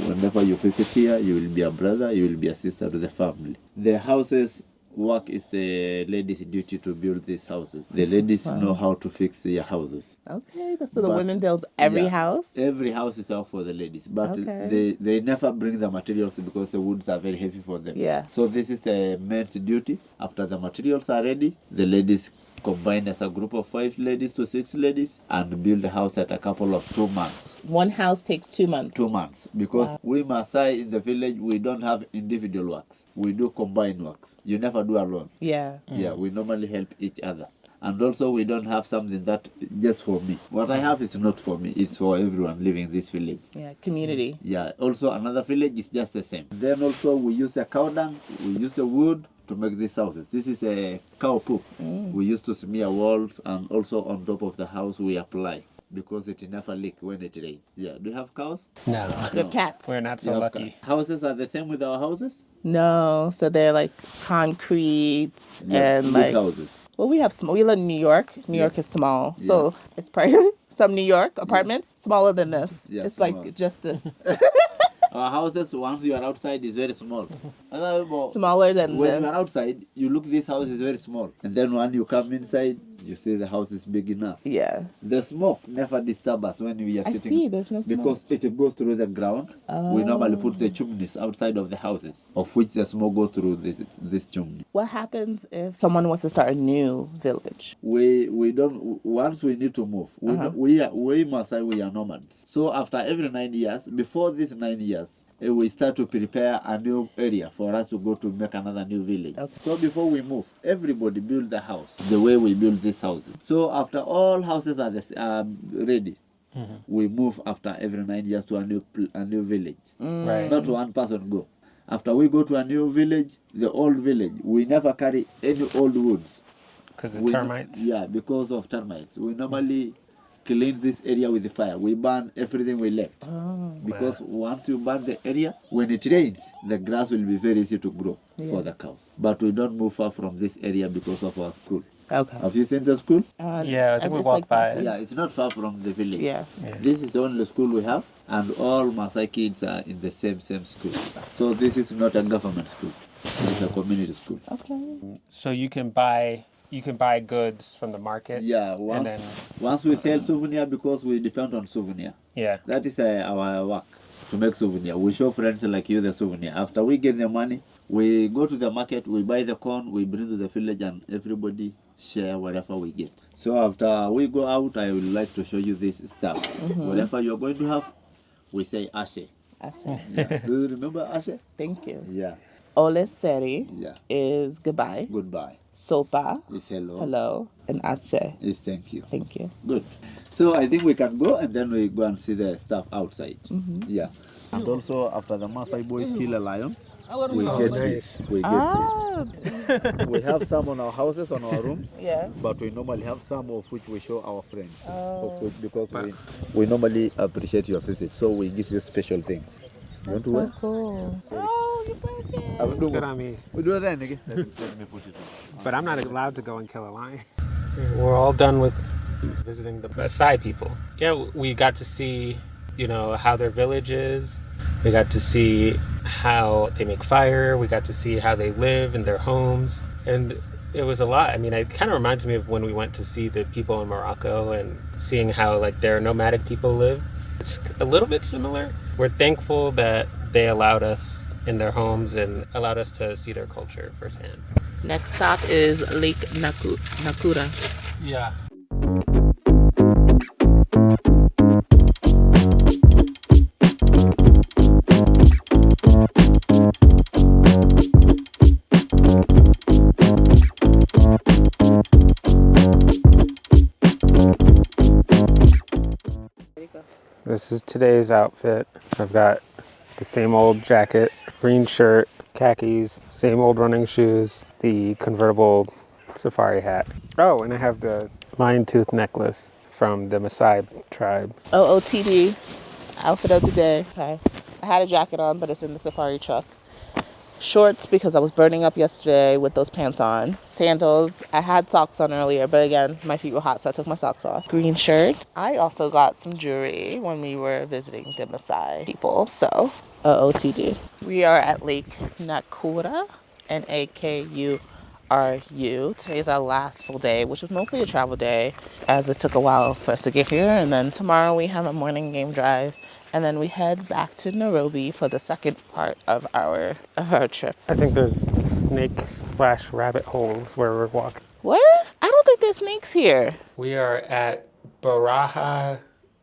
Whenever you visit here, you will be a brother, you will be a sister to the family. The houses work is the ladies' duty to build these houses. The ladies know how to fix their houses. Okay. So the But, women build every yeah, house? Every house is out for the ladies, but Okay. they never bring the materials because the woods are very heavy for them. Yeah. So this is the men's duty. After the materials are ready, the ladies combine as a group of 5 ladies to 6 ladies and build a house at a couple of 2 months. One house takes 2 months. 2 months, because we Masai in the village, we don't have individual works. We do combined works. You never do alone. Yeah. Yeah, we normally help each other. And also we don't have something that just for me. What I have is not for me, it's for everyone living in this village. Yeah. Community. Yeah, also another village is just the same. Then also we use the cow dung, we use the wood to make these houses. This is a cow poop. We used to smear walls, and also on top of the house we apply, because it never leak when it rains. Yeah, do you have cows? No, You have cats? we're not You so have lucky. cats. Houses are the same with our houses? No. So they're like concrete Yeah, and big like. houses. Well, we have small. We live in New York. New York is small, so it's probably some New York apartments smaller than this. Yeah, it's small. like just this, Our houses, once you are outside, is very small. smaller than When this. you are outside, you look, this house is very small. And then when you come inside, you see the house is big enough. Yeah. The smoke never disturb us when we are I sitting. see. There's no smoke. Because it goes through the ground. We normally put the chimneys outside of the houses, of which the smoke goes through this chimney. What happens if someone wants to start a new village? We don't, once we need to move, we Masai, we are nomads. So after every 9 years, before these 9 years, we start to prepare a new area for us to go to make another new village. Okay. So before we move, everybody build the house the way we build this house. So after all houses are ready, we move after every 9 years to a new village. Right. Not one person go. After we go to a new village, the old village, we never carry any old woods. Because of termites. Yeah, because of termites. We normally clean this area with the fire. We burn everything we left. Because once you burn the area, when it rains, the grass will be very easy to grow for the cows. But we don't move far from this area because of our school. Okay. Have you seen the school? Yeah, I think we it's walked by it. Yeah, it's not far from the village. Yeah. This is the only school we have, and all Masai kids are in the same school. So this is not a government school. It's a community school. Okay. So you can buy goods from the market. Yeah, once we sell souvenir, because we depend on souvenir. Yeah. That is our work, to make souvenir. We show friends like you the souvenir. After we get the money, we go to the market, we buy the corn, we bring to the village, and everybody share whatever we get. So after we go out, I would like to show you this stuff. Whatever you're going to have, we say ashe. Ashe. Yeah. Do you remember ashe? Thank you. Yeah. Ole seri Yeah. is goodbye. Goodbye. Sopa, It's hello. hello, and ashe. It's thank you. Thank you. Good. So I think we can go, and then we go and see the stuff outside. Yeah. And also after the Masai boys kill a lion, we get this. We get this. We have some on our houses, on our rooms. Yeah. But we normally have some of which we show our friends. Of which, because we normally appreciate your visit, so we give you special things. You want to wear? Cool. Oh, your birthday. It's good on me. We do it then again. Let me put it on. But I'm not allowed to go and kill a lion. We're all done with visiting the Masai people. Yeah, we got to see, how their village is. We got to see how they make fire. We got to see how they live in their homes. And it was a lot. I mean, it kind of reminds me of when we went to see the people in Morocco and seeing how their nomadic people live. It's a little bit similar. We're thankful that they allowed us in their homes and allowed us to see their culture firsthand. Next stop is Lake Nakura. Yeah. This is today's outfit. I've got the same old jacket, green shirt, khakis, same old running shoes, the convertible safari hat. Oh, and I have the lion tooth necklace from the Masai tribe. OOTD, outfit of the day. Okay. I had a jacket on, but it's in the safari truck. Shorts because I was burning up yesterday with those pants on. Sandals. I had socks on earlier, but again, my feet were hot, so I took my socks off. Green shirt. I also got some jewelry when we were visiting the Masai people, so OOTD. We are at Lake Nakura, Nakuru. Today's our last full day, which was mostly a travel day, as it took a while for us to get here. And then tomorrow we have a morning game drive. And then we head back to Nairobi for the second part of our trip. I think there's snake/rabbit holes where we're walking. What? I don't think there's snakes here. We are at Buraha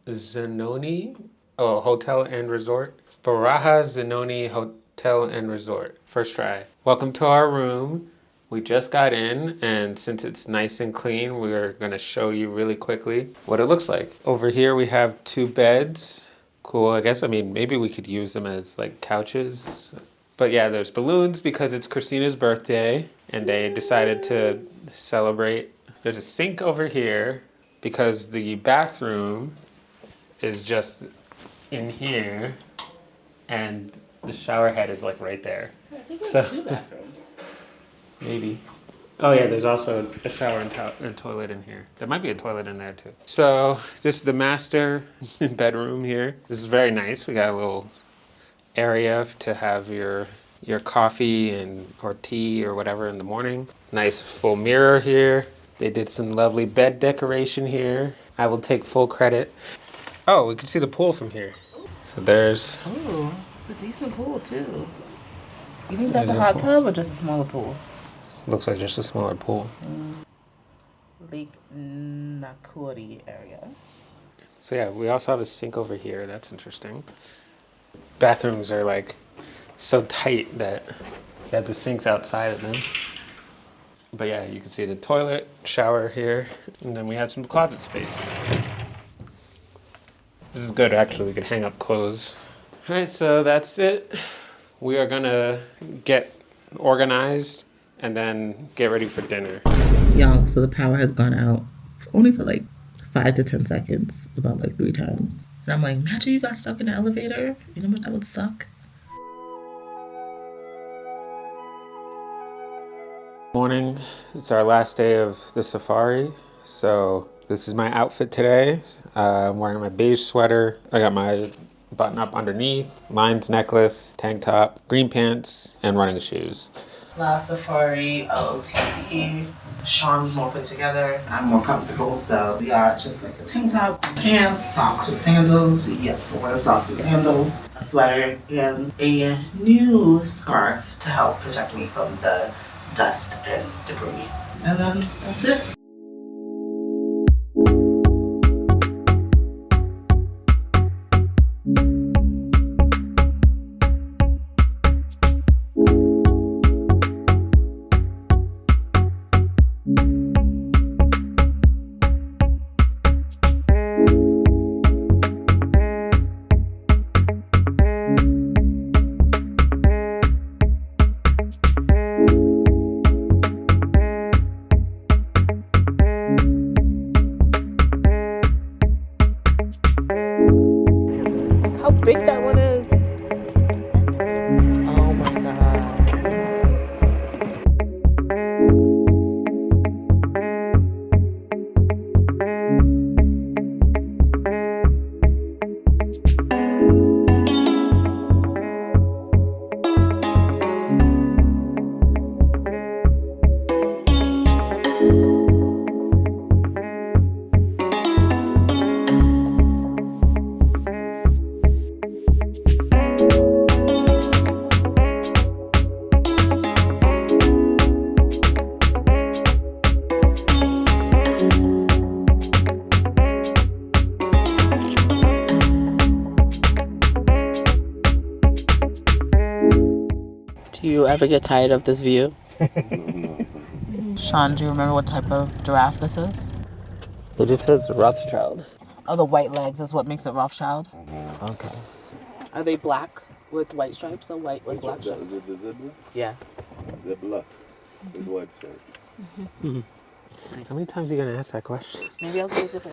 Zenoni Hotel and Resort. Buraha Zenoni Hotel and Resort. First try. Welcome to our room. We just got in, and since it's nice and clean, we're going to show you really quickly what it looks like. Over here we have 2 beds. Cool, I guess. I mean, maybe we could use them as couches. But yeah, there's balloons because it's Christina's birthday and they decided to celebrate. There's a sink over here because the bathroom is just in here and the shower head is right there. I think there's 2 bathrooms. Maybe. Oh yeah, there's also a shower and toilet in here. There might be a toilet in there too. So this is the master bedroom here. This is very nice. We got a little area to have your coffee or tea or whatever in the morning. Nice full mirror here. They did some lovely bed decoration here. I will take full credit. Oh, we can see the pool from here. So there's... Oh, it's a decent pool too. You think that's a hot tub or just a smaller pool? Looks like just a smaller pool. Lake Nakuri area. So yeah, we also have a sink over here. That's interesting. Bathrooms are so tight that they have the sinks outside of them. But yeah, you can see the toilet, shower here, and then we have some closet space. This is good actually, we could hang up clothes. All right, so that's it. We are gonna get organized and then get ready for dinner. Y'all, so the power has gone out only for 5 to 10 seconds about like 3 times. And I'm like, imagine you got stuck in an elevator. You know what that would suck? Morning. It's our last day of the safari. So this is my outfit today. I'm wearing my beige sweater. I got my button up underneath, lion's necklace, tank top, green pants, and running shoes. Last safari, OTT. Sean's more put together. I'm more comfortable, so we got just like a tank top, pants, socks with sandals. Yes, I wear socks with sandals, a sweater, and a new scarf to help protect me from the dust and debris. And then that's it. How big that one is. Oh my god. Do you ever get tired of this view? Sean, do you remember what type of giraffe this is? It just says Rothschild. Oh, the white legs is what makes it Rothschild? Okay. Are they black with white stripes or white with black stripes? The zebra? Yeah. They're black with white stripes. How many times are you gonna ask that question? Maybe I'll get a different.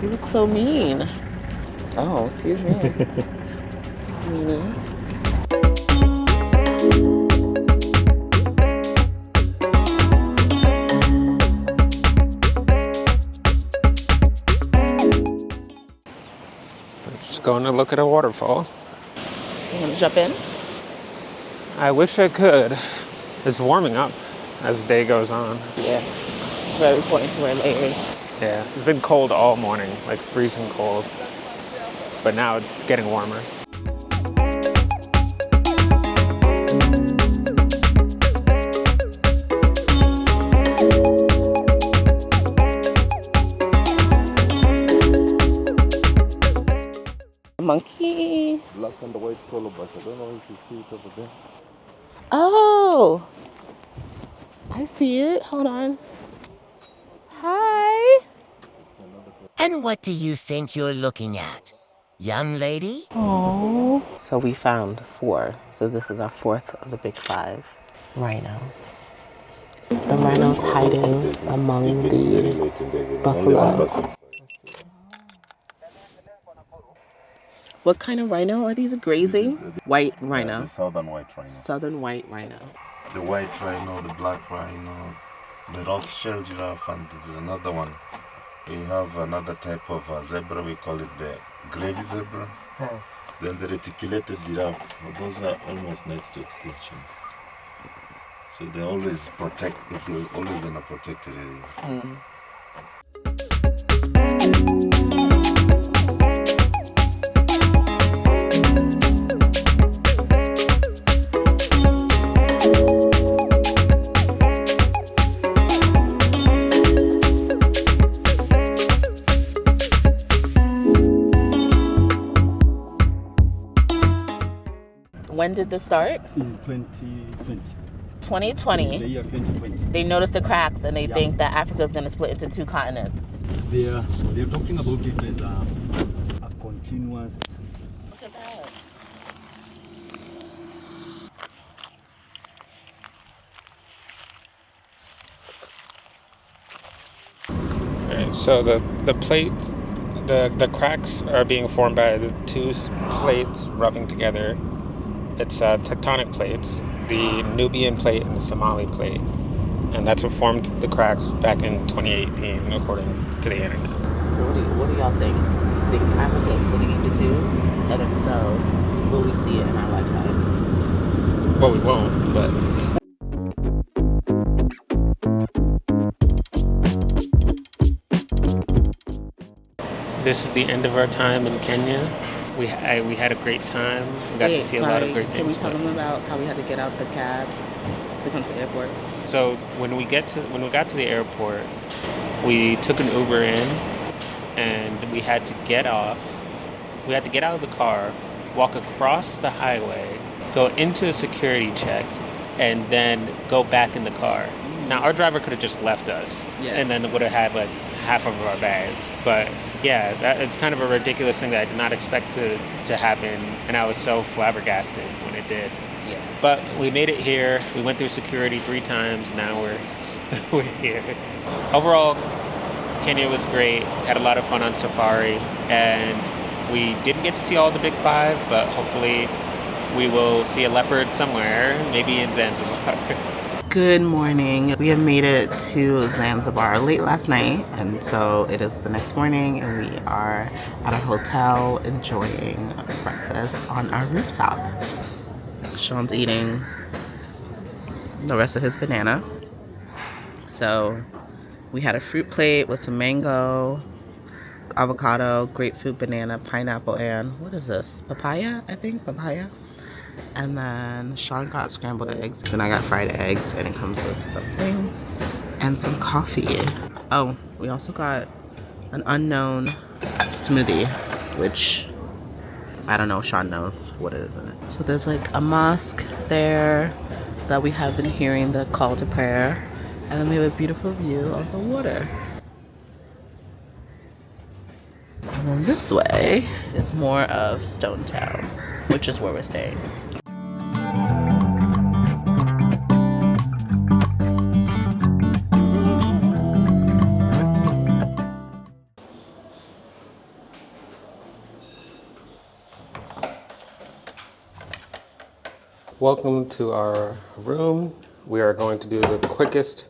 You look so mean. Oh, excuse me. Meanie. Just going to look at a waterfall. You want to jump in? I wish I could. It's warming up as the day goes on. Yeah. It's very important to wear layers. Yeah, it's been cold all morning, like freezing cold. But now it's getting warmer. Monkey. Black and the white color, but I don't know if you see it over there. Oh. I see it. Hold on. Hi. And what do you think you're looking at? Young lady? Oh. So we found 4. So this is our 4th of the big 5 rhino. The rhino's hiding among the buffalo. What kind of rhino are these? Grazing? White rhino. The southern white rhino. Southern white rhino. The white rhino, the black rhino, the Rothschild giraffe, and there's another one. We have another type of zebra, we call it the gravy zebra. Then the reticulated giraffe, those are almost next to extinction. So they're always always in a protected area. When did this start? In 2020. 2020. The year 2020. They noticed the cracks and they think that Africa is going to split into 2 continents. They're talking about it as a continuous. Look at that. Alright, so the plate, the cracks are being formed by the 2 plates rubbing together. It's tectonic plates, the Nubian plate and the Somali plate. And that's what formed the cracks back in 2018, according to the internet. So what do y'all think? Do you think Africa is splitting into 2? And if so, will we see it in our lifetime? Well, we won't, but... This is the end of our time in Kenya. We had a great time. We got to see a lot of great things. Can we tell them about how we had to get out the cab to come to the airport? So when we got to the airport, we took an Uber in, and we had to get off. We had to get out of the car, walk across the highway, go into a security check, and then go back in the car. Now our driver could have just left us, and then would have had like half of our bags. But yeah, it's kind of a ridiculous thing that I did not expect to happen, and I was so flabbergasted when it did. Yeah. But we made it here. We went through security 3 times. Now we're here. Overall, Kenya was great. Had a lot of fun on safari, and we didn't get to see all the big 5, but hopefully we will see a leopard somewhere, maybe in Zanzibar. Good morning. We have made it to Zanzibar late last night, and so it is the next morning, and we are at a hotel enjoying breakfast on our rooftop. Sean's eating the rest of his banana. So we had a fruit plate with some mango, avocado, grapefruit, banana, pineapple, and what is this? Papaya, I think? Papaya. And then Sean got scrambled eggs, and I got fried eggs, and it comes with some things and some coffee. Oh, we also got an unknown smoothie, which I don't know, Sean knows what it is in it. So there's like a mosque there that we have been hearing the call to prayer, and then we have a beautiful view of the water. And then this way is more of Stonetown, which is where we're staying. Welcome to our room. We are going to do the quickest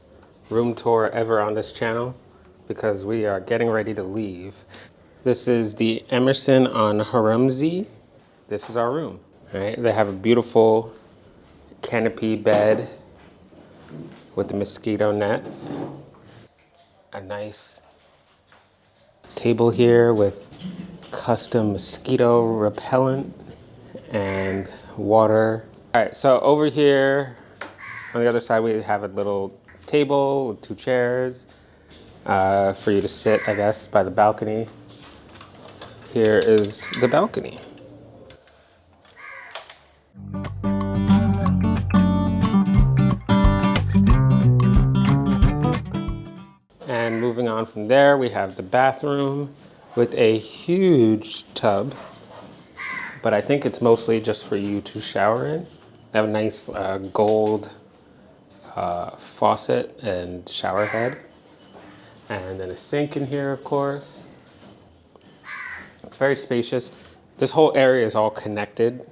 room tour ever on this channel because we are getting ready to leave. This is the Emerson on Harumzi. This is our room. All right, they have a beautiful canopy bed with the mosquito net. A nice table here with custom mosquito repellent and water. All right, so over here on the other side, we have a little table with 2 chairs for you to sit, I guess, by the balcony. Here is the balcony. And moving on from there, we have the bathroom with a huge tub, but I think it's mostly just for you to shower in. They have a nice gold faucet and shower head. And then a sink in here, of course. It's very spacious. This whole area is all connected,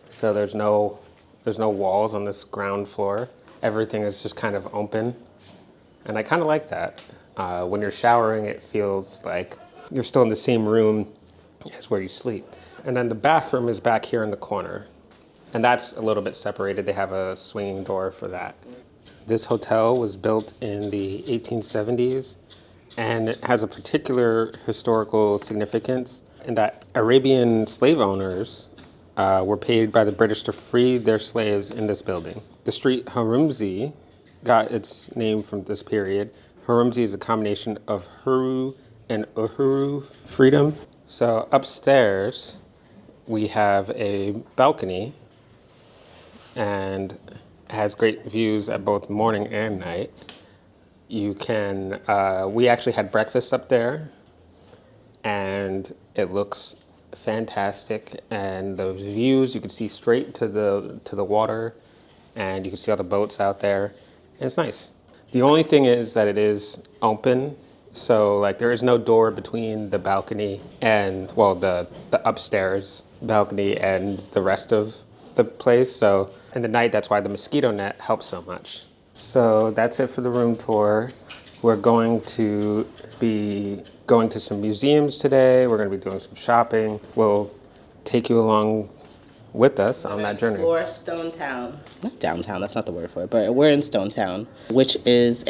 so there's no walls on this ground floor. Everything is just kind of open, and I kind of like that. When you're showering, it feels like you're still in the same room as where you sleep. And then the bathroom is back here in the corner, and that's a little bit separated. They have a swinging door for that. This hotel was built in the 1870s, and it has a particular historical significance in that Arabian slave owners were paid by the British to free their slaves in this building. The street Harumzi got its name from this period. Harumzi is a combination of huru and uhuru, freedom. So upstairs, we have a balcony, and has great views at both morning and night. You can, we actually had breakfast up there, and it looks fantastic. And those views, you can see straight to the water, and you can see all the boats out there, and it's nice. The only thing is that it is open, so like there is no door between the balcony and, well, the upstairs balcony and the rest of the place. So in the night, that's why the mosquito net helps so much. So that's it for the room tour. We're going to be going to some museums today. We're going to be doing some shopping. We'll take you along with us on that journey. Explore Stonetown. Not downtown, that's not the word for it, but we're in Stonetown, which is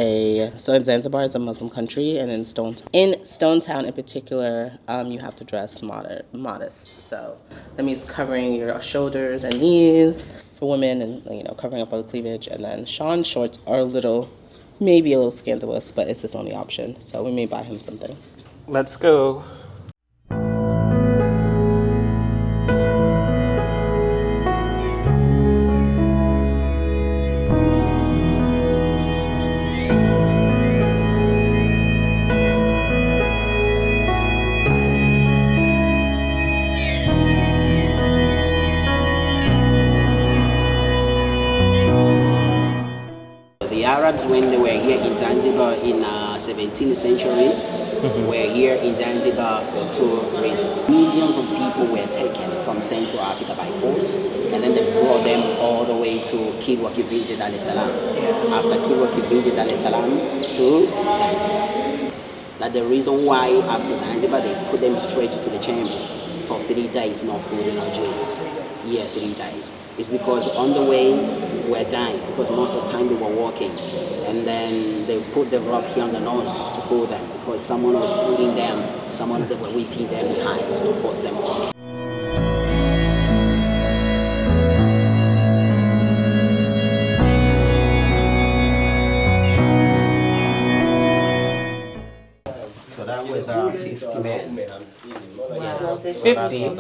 so in Zanzibar is a Muslim country, and in Stonetown in particular, you have to dress modest. So that means covering your shoulders and knees for women, and covering up all the cleavage. And then Sean's shorts are maybe a little scandalous, but it's his only option. So we may buy him something. Let's go. The Arabs, when they were here in Zanzibar in 17th century, were here in Zanzibar for two reasons. Millions of people were taken from Central Africa by force, and then they brought them all the way to Kwetu, Dar es Salaam. After Kwetu, Dar es Salaam to Zanzibar. That's the reason why after Zanzibar they put them straight to the chambers for 3 days, no food, no drinks. Yeah, 3 days. It's because on the way we're dying, because most of the time they were walking, and then they put the rope here on the nose to pull them, because someone was pulling them, someone that were whipping them behind to force them walking. So that was 50 men. Wow. 50 men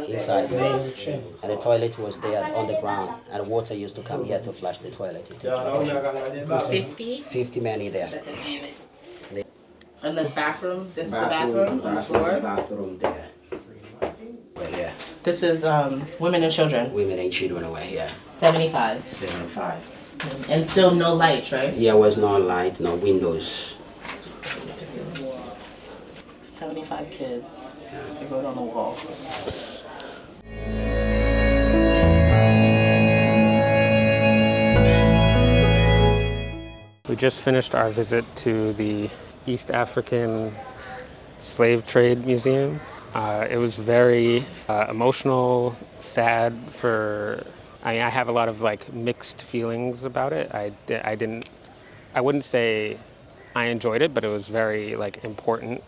inside the base. And the toilet was there on the ground. And water used to come here to flush the toilet. 50 men in there. And the bathroom, this is the bathroom on the floor? Bathroom there. Right here. This is women and children? Women and children were here. 75? 75. And still no lights, right? Here was no light, no windows. 75 kids. They wrote on the wall. We just finished our visit to the East African Slave Trade Museum. It was very emotional, sad I have a lot of mixed feelings about it. I wouldn't say I enjoyed it, but it was very important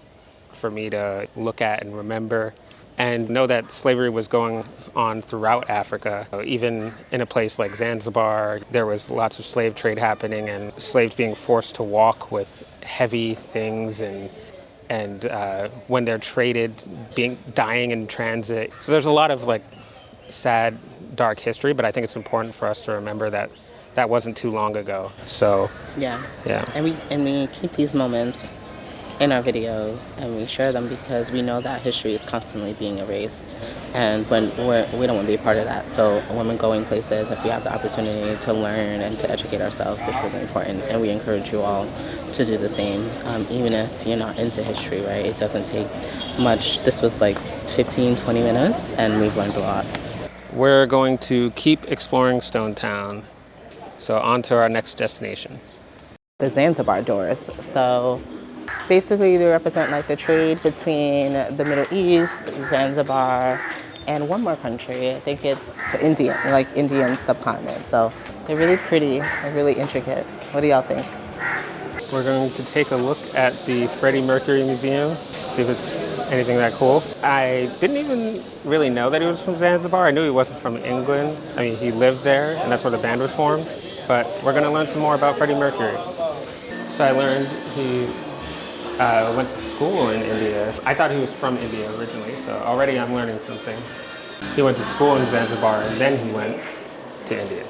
for me to look at and remember and know that slavery was going on throughout Africa. Even in a place like Zanzibar, there was lots of slave trade happening and slaves being forced to walk with heavy things and when they're traded, dying in transit. So there's a lot of sad, dark history, but I think it's important for us to remember that that wasn't too long ago. So yeah. And we keep these moments in our videos and we share them because we know that history is constantly being erased, and we don't want to be a part of that. So when we're going places, if we have the opportunity to learn and to educate ourselves, it's really important, and we encourage you all to do the same, even if you're not into history, right? It doesn't take much. This was 15-20 minutes and we've learned a lot. We're going to keep exploring Stonetown, so on to our next destination. The Zanzibar doors. So basically, they represent the trade between the Middle East, Zanzibar, and one more country. I think it's the Indian subcontinent. So they're really pretty and really intricate. What do y'all think? We're going to take a look at the Freddie Mercury Museum, see if it's anything that cool. I didn't even really know that he was from Zanzibar. I knew he wasn't from England. I mean, he lived there, and that's where the band was formed. But we're going to learn some more about Freddie Mercury. So I learned he went to school in India. I thought he was from India originally, so already I'm learning something. He went to school in Zanzibar and then he went to India.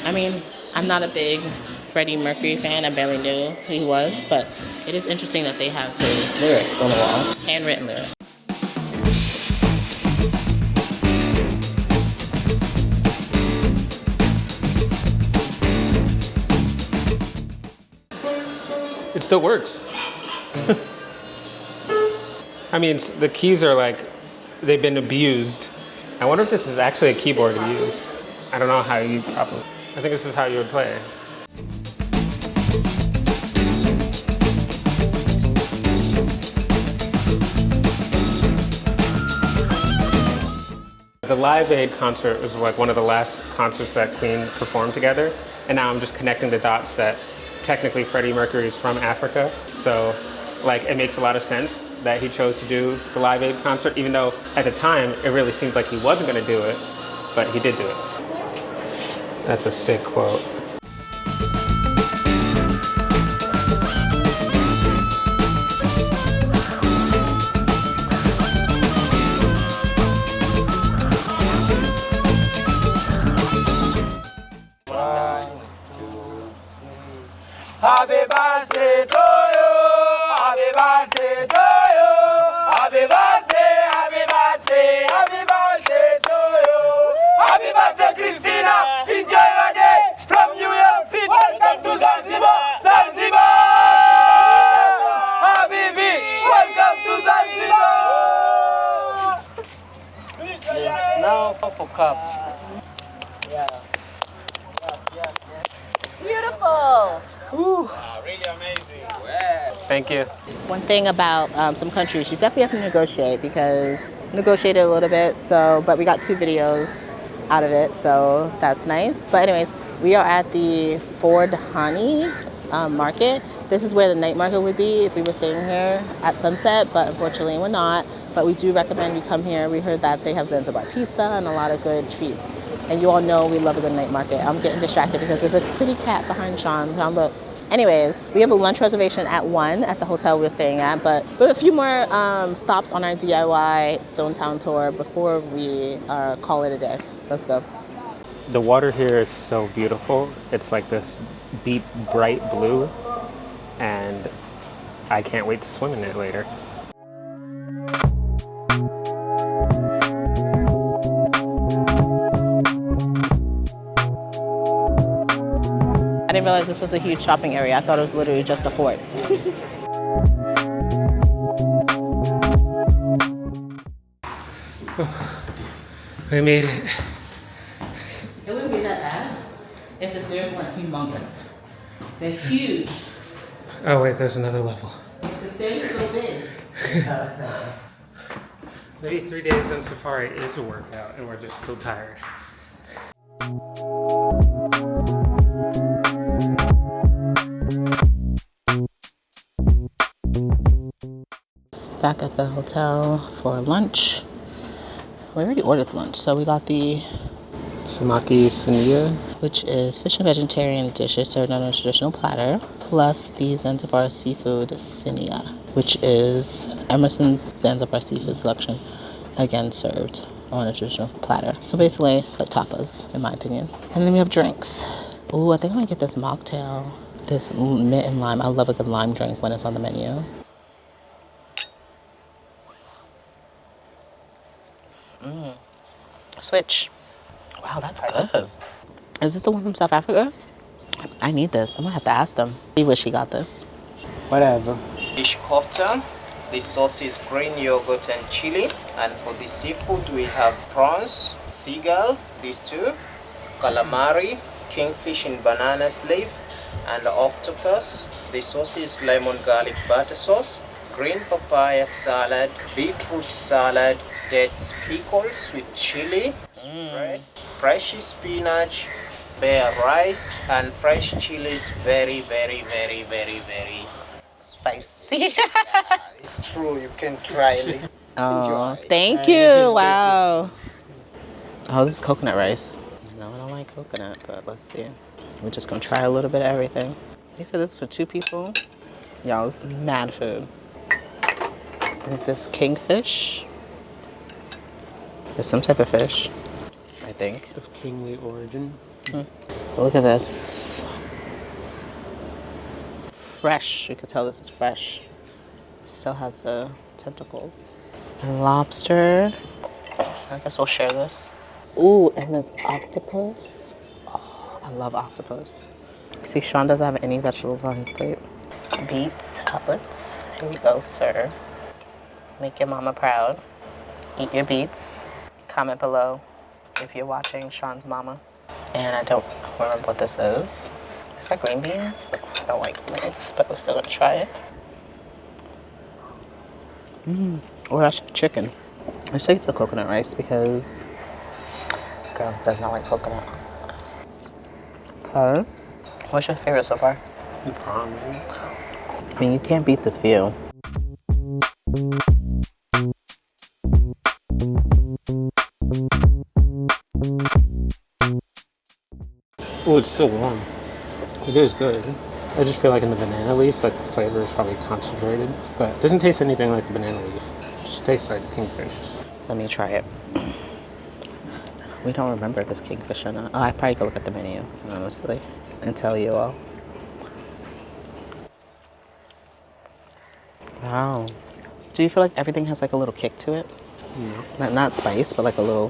I mean, I'm not a big Freddie Mercury fan. I barely knew who he was, but it is interesting that they have his lyrics on the walls, handwritten lyrics. It still works. I mean, the keys are like, they've been abused. I wonder if this is actually a keyboard used. I don't know how you probably, I think this is how you would play. The Live Aid concert was like one of the last concerts that Queen performed together. And now I'm just connecting the dots that technically Freddie Mercury is from Africa. So like it makes a lot of sense that he chose to do the Live Aid concert, even though at the time it really seemed like he wasn't gonna do it, but he did do it. That's a sick quote. Happy birthday to you, happy birthday to you, happy birthday, happy birthday, happy birthday to you. Happy birthday, Christina, enjoy your day from New York City. Welcome to Zanzibar, Zanzibar. Habibi, welcome to Zanzibar. Yes, now for cup. Yeah. Beautiful. Really amazing. Thank you. One thing about some countries, you definitely have to negotiate because negotiated a little bit. So, but we got 2 videos out of it, so that's nice. But anyways, we are at the Ford Hani market. This is where the night market would be if we were staying here at sunset, but unfortunately we're not. But we do recommend you come here. We heard that they have Zanzibar pizza and a lot of good treats. And you all know we love a good night market. I'm getting distracted because there's a pretty cat behind Sean. Sean, look. Anyways, we have a lunch reservation at 1 at the hotel we're staying at, but we have a few more stops on our DIY Stonetown tour before we call it a day. Let's go. The water here is so beautiful. It's like this deep, bright blue, and I can't wait to swim in it later. I didn't realize this was a huge shopping area. I thought it was literally just a fort. I made it. It wouldn't be that bad if the stairs weren't humongous. They're huge. Oh wait, there's another level. The stairs are so big. Maybe 3 days on safari is a workout and we're just so tired. Back at the hotel for lunch. We already ordered lunch, so we got the Samaki Sania, which is fish and vegetarian dishes served on a traditional platter, plus the Zanzibar seafood sinia, which is Emerson's Zanzibar seafood selection, again served on a traditional platter. So basically, it's like tapas, in my opinion. And then we have drinks. Ooh, I think I'm gonna get this mocktail, this mint and lime. I love a good lime drink when it's on the menu. Switch. Wow, that's good. Is this the one from South Africa? I need this. I'm gonna have to ask them. I wish he got this. whatever. Fish kofta. The sauce is green yogurt and chili. And for the seafood, we have prawns, seagull, these two, calamari, kingfish in banana leaf, and octopus. The sauce is lemon garlic butter sauce, green papaya salad, beetroot salad, dates pickles with chili, spread, fresh spinach, bare rice, and fresh chilies. Very, very, very, very, very spicy. It's true, you can try it. Oh, thank you. Wow. Oh, this is coconut rice. No, I don't like coconut, but let's see. We're just gonna try a little bit of everything. They said this is for 2 people. Y'all, this is mad food. With this kingfish. There's some type of fish, I think. Of kingly origin. Look at this. Fresh. You can tell this is fresh. Still has the tentacles. And lobster. I guess we'll share this. Ooh, and this octopus. Oh, I love octopus. See, Sean doesn't have any vegetables on his plate. Beets, cutlets. Here you go, sir. Make your mama proud. Eat your beets. Comment below if you're watching Sean's mama. And I don't remember what this is. Is that green beans? I don't like beans, but we're still gonna try it. Oh, that's chicken. I say it's a coconut rice because girls does not like coconut. Okay. What's your favorite so far? I mean, you can't beat this view. Oh, it's still warm. It is good. I just feel like in the banana leaf, like the flavor is probably concentrated, but it doesn't taste anything like the banana leaf. It just tastes like kingfish. Let me try it. We don't remember if it's kingfish or not. Oh, I probably go look at the menu, honestly, and tell you all. Wow. Do you feel like everything has like a little kick to it? No. Not spice, but like a little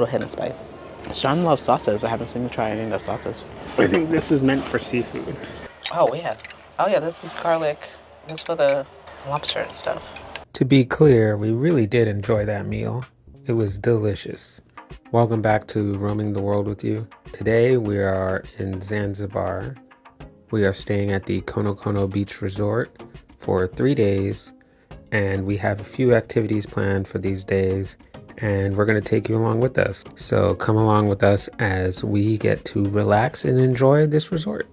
hint of spice. Sean loves sauces. I haven't seen him try any of the sauces. I think this is meant for seafood. Oh yeah. Oh yeah, this is garlic. This for the lobster and stuff. To be clear, we really did enjoy that meal. It was delicious. Welcome back to Roaming the World with you. Today we are in Zanzibar. We are staying at the Konokono Beach Resort for 3 days, and we have a few activities planned for these days, and we're going to take you along with us. So come along with us as we get to relax and enjoy this resort.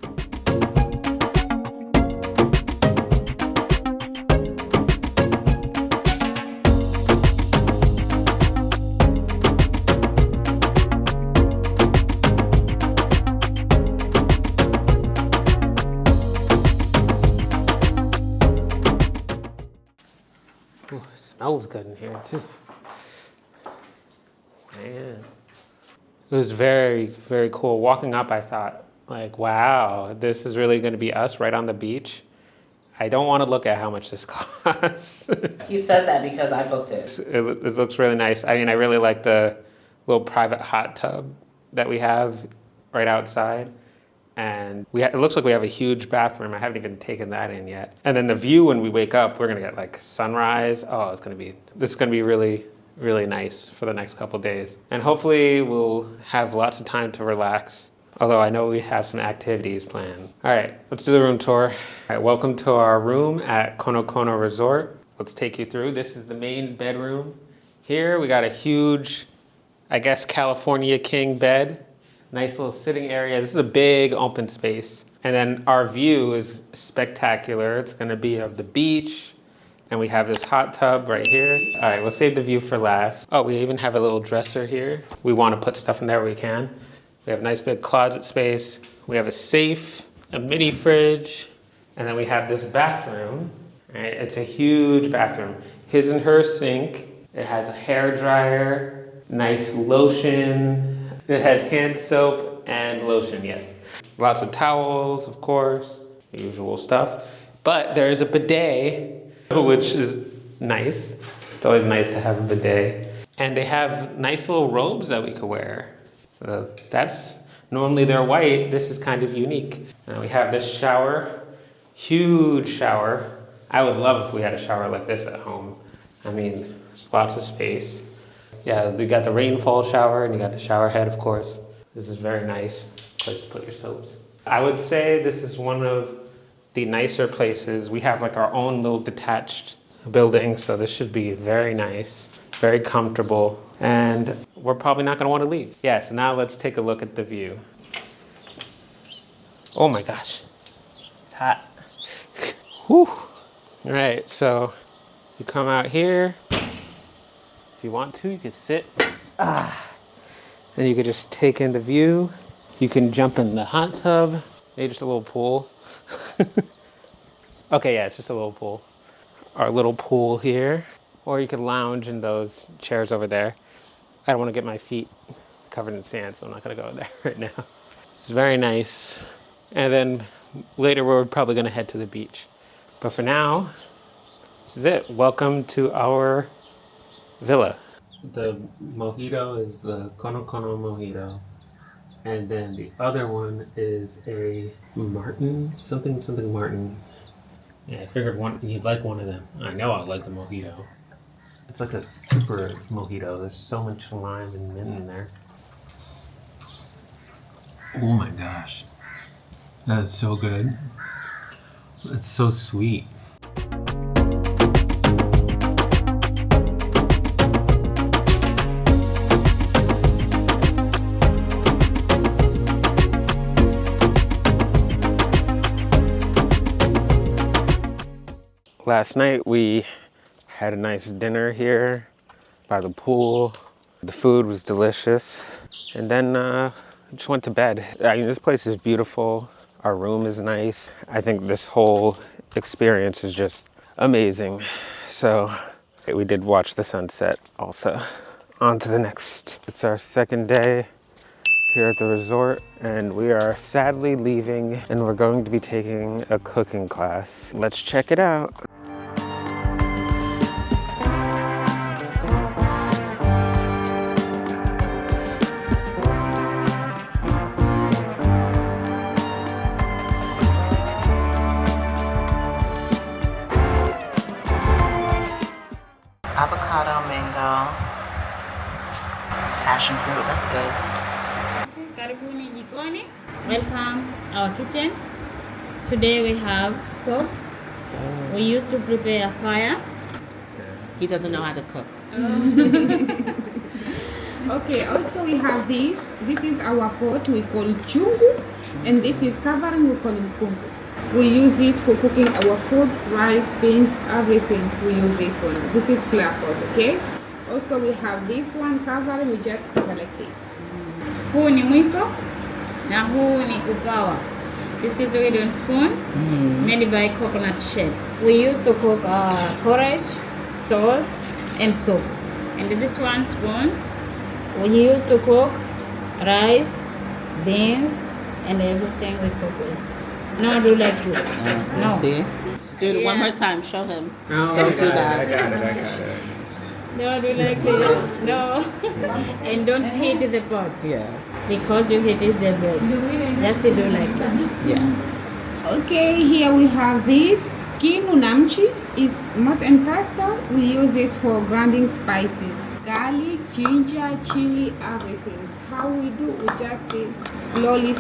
Ooh, it smells good in here too. Man. It was very, very cool. Walking up, I thought, like, wow, this is really going to be us right on the beach. I don't want to look at how much this costs. He says that because I booked it. It looks really nice. I mean, I really like the little private hot tub that we have right outside. And it looks like we have a huge bathroom. I haven't even taken that in yet. And then the view when we wake up, we're going to get like sunrise. Oh, this is going to be really, really nice for the next couple days. And hopefully we'll have lots of time to relax. Although I know we have some activities planned. All right, let's do the room tour. All right, welcome to our room at Konokono Resort. Let's take you through. This is the main bedroom. Here we got a huge, I guess, California king bed. Nice little sitting area. This is a big open space. And then our view is spectacular. It's gonna be of the beach. And we have this hot tub right here. All right, we'll save the view for last. Oh, we even have a little dresser here. We wanna put stuff in there where we can. We have a nice big closet space. We have a safe, a mini fridge, and then we have this bathroom. Right? It's a huge bathroom. His and her sink. It has a hair dryer, nice lotion. It has hand soap and lotion, yes. Lots of towels, of course, the usual stuff. But there's a bidet, which is nice. It's always nice to have a bidet. And they have nice little robes that we could wear. So that's, normally they're white. This is kind of unique. And we have this shower, huge shower. I would love if we had a shower like this at home. I mean, there's lots of space. Yeah, you got the rainfall shower and you got the shower head, of course. This is very nice place to put your soaps. I would say this is one of the nicer places. We have like our own little detached building, so this should be very nice, very comfortable, and we're probably not gonna wanna leave. Yeah, so now let's take a look at the view. Oh my gosh, it's hot. Whew. All right, so you come out here. If you want to, you can sit. And you can just take in the view. You can jump in the hot tub. Maybe just a little pool. Okay, yeah, it's just a little pool. Our little pool here. Or you could lounge in those chairs over there. I don't want to get my feet covered in sand, so I'm not gonna go there right now. It's very nice. And then later we're probably gonna head to the beach. But for now, this is it. Welcome to our villa. The mojito is the Konokono mojito. And then the other one is a Martin, something Martin. Yeah, I figured you'd like one of them. I know I'd like the mojito. It's like a super mojito. There's so much lime and mint in there. Oh my gosh. That is so good. It's so sweet. Last night we had a nice dinner here by the pool. The food was delicious. And then just went to bed. I mean, this place is beautiful. Our room is nice. I think this whole experience is just amazing. So we did watch the sunset also. On to the next. It's our second day here at the resort, and we are sadly leaving, and we're going to be taking a cooking class. Let's check it out. Avocado, mango, passion fruit. That's good. Karibuni jikoni. Welcome our kitchen. Today we have stove. We used to prepare a fire. He doesn't know how to cook. Okay, also we have this. This is our pot, we call chungu. And this is covering, we call it kungu. We use this for cooking our food, rice, beans, everything. So we use this one. This is clear pot, okay? Also we have this one covering, we just cover like this. Huu ni mwiko na huu ni upawa. This is wooden spoon made by coconut shell. We used to cook porridge, sauce, and soup. And this one spoon, we used to cook rice, beans, and everything we cook with. No, do like this. No. See? Dude, one more time, show him. Don't do that. I got it. No, do like this. No. And don't hit the pot. Yeah. Because you hit is the bread. Just to do like this. Yeah. Okay, here we have this. Kinu namchi is mutton pasta. We use this for grinding spices. Garlic, ginger, chili, everything. How we do, we just say slowly.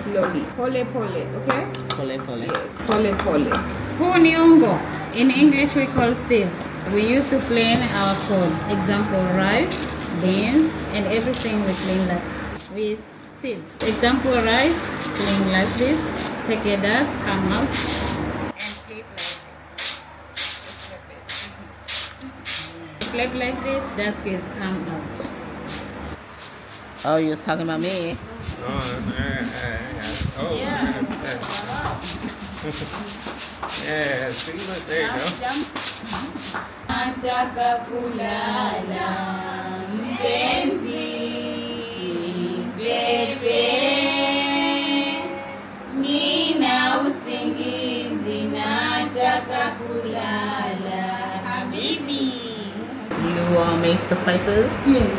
Pole pole, okay? Pole pole. Yes, pole pole. Huu ni ungo. In English we call sieve. We used to clean our food. Example, rice, beans, and everything we clean like with sieve. Example, rice, clean like this. Take a dart, come out, and flip like this. Flip like this, dust is come out. Oh, you was talking about me. Oh, yeah. Yeah, see, look, there you go. Nataka kulala mpenzi bebe, nina usingizi, nataka kulala habibi. You make the spices? Yes.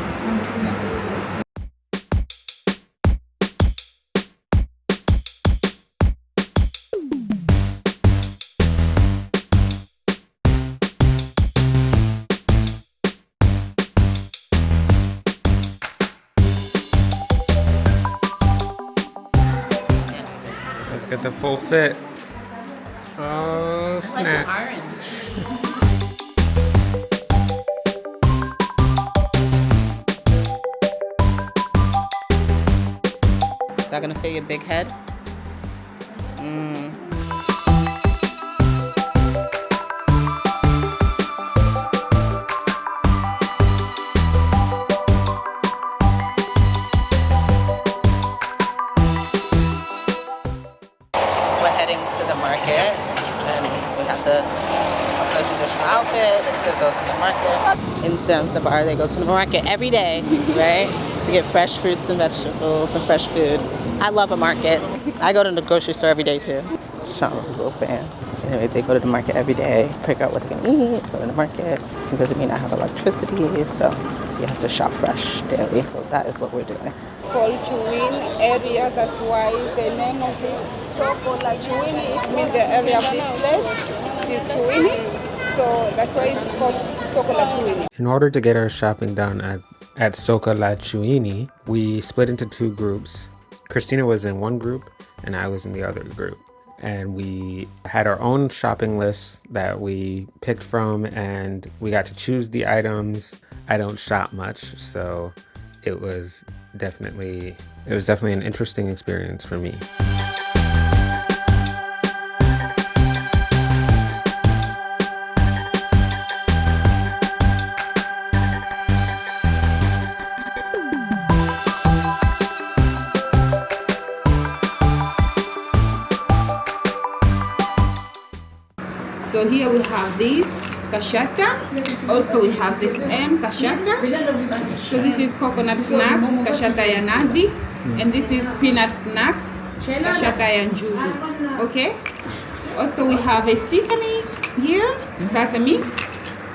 Let's get the full fit. Oh, snap. I like the orange. Is that gonna fit your big head? We're heading to the market, and we have to have a traditional outfit to go to the market. In Zanzibar, they go to the market every day, right? to get fresh fruits and vegetables and fresh food. I love a market. I go to the grocery store every day too. Sean was a little fan. Anyway, they go to the market every day, figure out what they can eat, go to the market, because it may not have electricity, so you have to shop fresh daily. So that is what we're doing. Called Chewin area, that's why the name of this Sokola Chewin, it means the area of this place is Chewin, so that's why it's called Sokola Chewin. In order to get our shopping done at Soka La Chuini, we split into two groups. Christina was in one group and I was in the other group. And we had our own shopping list that we picked from, and we got to choose the items. I don't shop much, so it was definitely an interesting experience for me. So here we have this kashata. Also we have this kashata. So this is coconut snacks, kashata ya nazi. And this is peanut snacks, kashata ya njugu. Okay? Also we have a sesame here, sesame.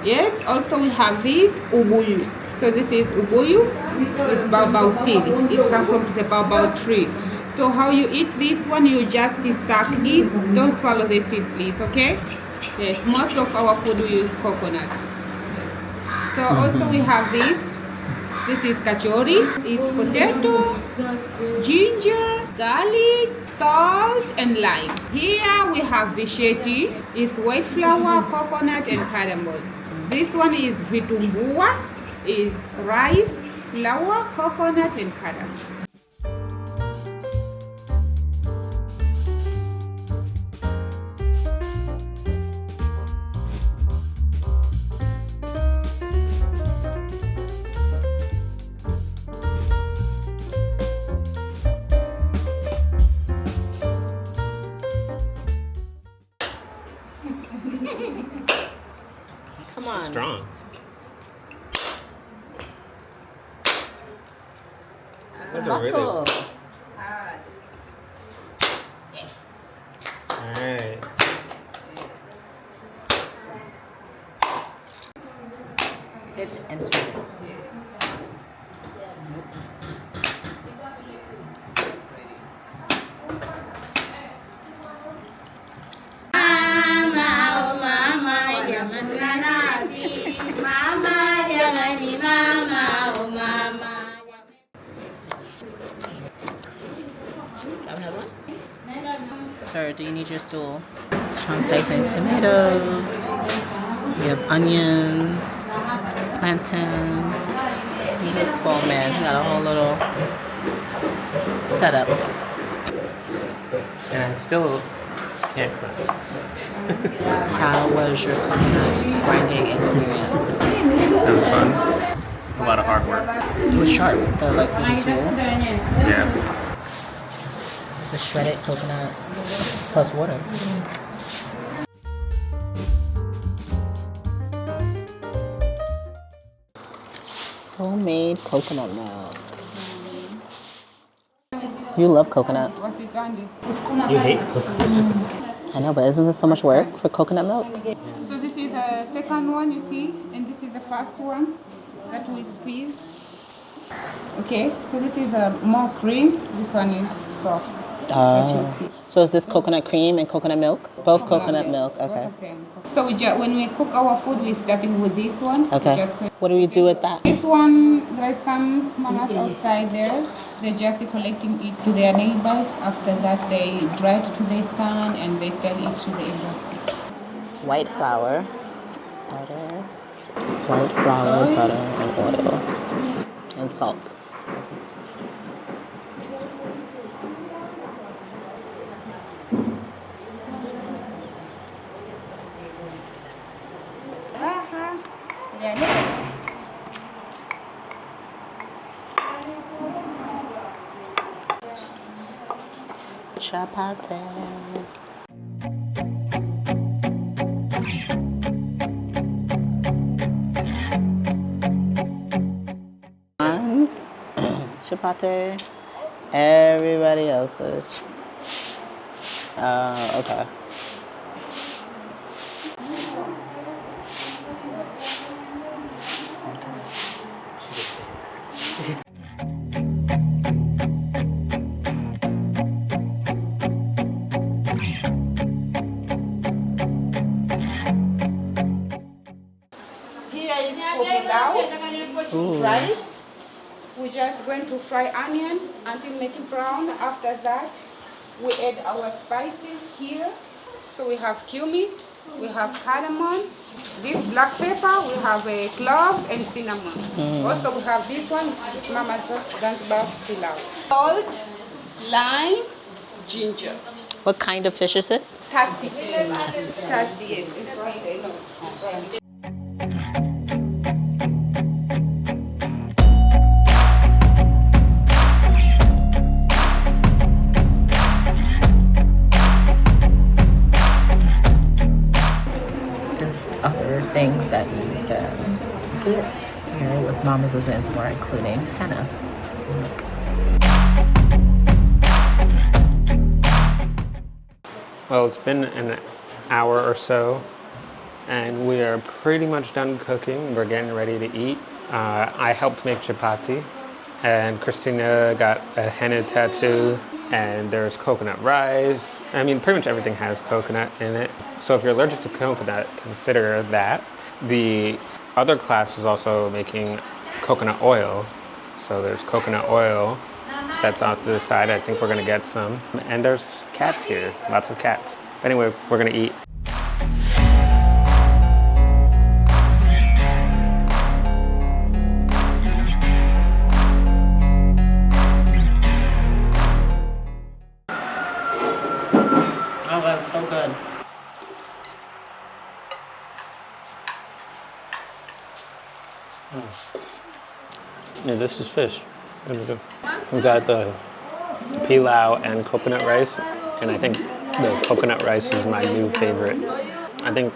Yes, also we have this ubuyu. So this is ubuyu, it's baobab seed. It comes from the baobab tree. So how you eat this one, you just suck it. Don't swallow the seed, please, okay? Yes, most of our food we use coconut. Yes. So also we have this. This is kachori. It's potato, ginger, garlic, salt, and lime. Here we have visheti. It's white flour, coconut, and cardamom. This one is vitumbua. Is rice, flour, coconut, and cardamom. Come on. Strong. That's a muscle. Yes. All right. It's interesting. Sir, do you need your stool? Sean's slicing tomatoes. We have onions, plantain. He's a spoiled man. He got a whole little setup. And I still can't cook. How was your coconut grinding experience? It was fun. It's a lot of hard work. It was sharp, but like really tool. Yeah. It's a shredded coconut plus water. Homemade coconut milk. You love coconut. You hate coconut. I know, but isn't this so much work for coconut milk? So this is the second one, you see, and this is the first one that we squeeze. Okay, so this is more cream. This one is soft. So is this coconut cream and coconut milk? Both coconut milk. Okay. So when we cook our food, we're starting with this one. Okay. What do we do with that? This one, there are some mamas outside there. They're just collecting it to their neighbors. After that, they dry it to the sun and they sell it to the embassy. White flour, butter, white flour, butter, and oil, and salt. Chapati. chapati. Everybody else's. Okay. Here is Dhow rice. We're just going to fry onion until making brown. After that, we add our spices here. So we have cumin, we have cardamom, this black pepper, we have cloves and cinnamon. Also we have this one, Mama's Zanzibar pilau. Salt, lime, ginger. What kind of fish is it? Tassi. Tassi, yes. It's right there. No, it's right there. Other things that you can get here with Mamas of Zanzibar, including henna. Well, it's been an hour or so, and we are pretty much done cooking. We're getting ready to eat. I helped make chapati, and Christina got a henna tattoo, and there's coconut rice. I mean, pretty much everything has coconut in it. So if you're allergic to coconut, consider that. The other class is also making coconut oil. So there's coconut oil that's off to the side. I think we're gonna get some. And there's cats here, lots of cats. Anyway, we're gonna eat. Oh, that's so good. Yeah, this is fish. Really good. We got the pilau and coconut rice, and I think the coconut rice is my new favorite. I mean,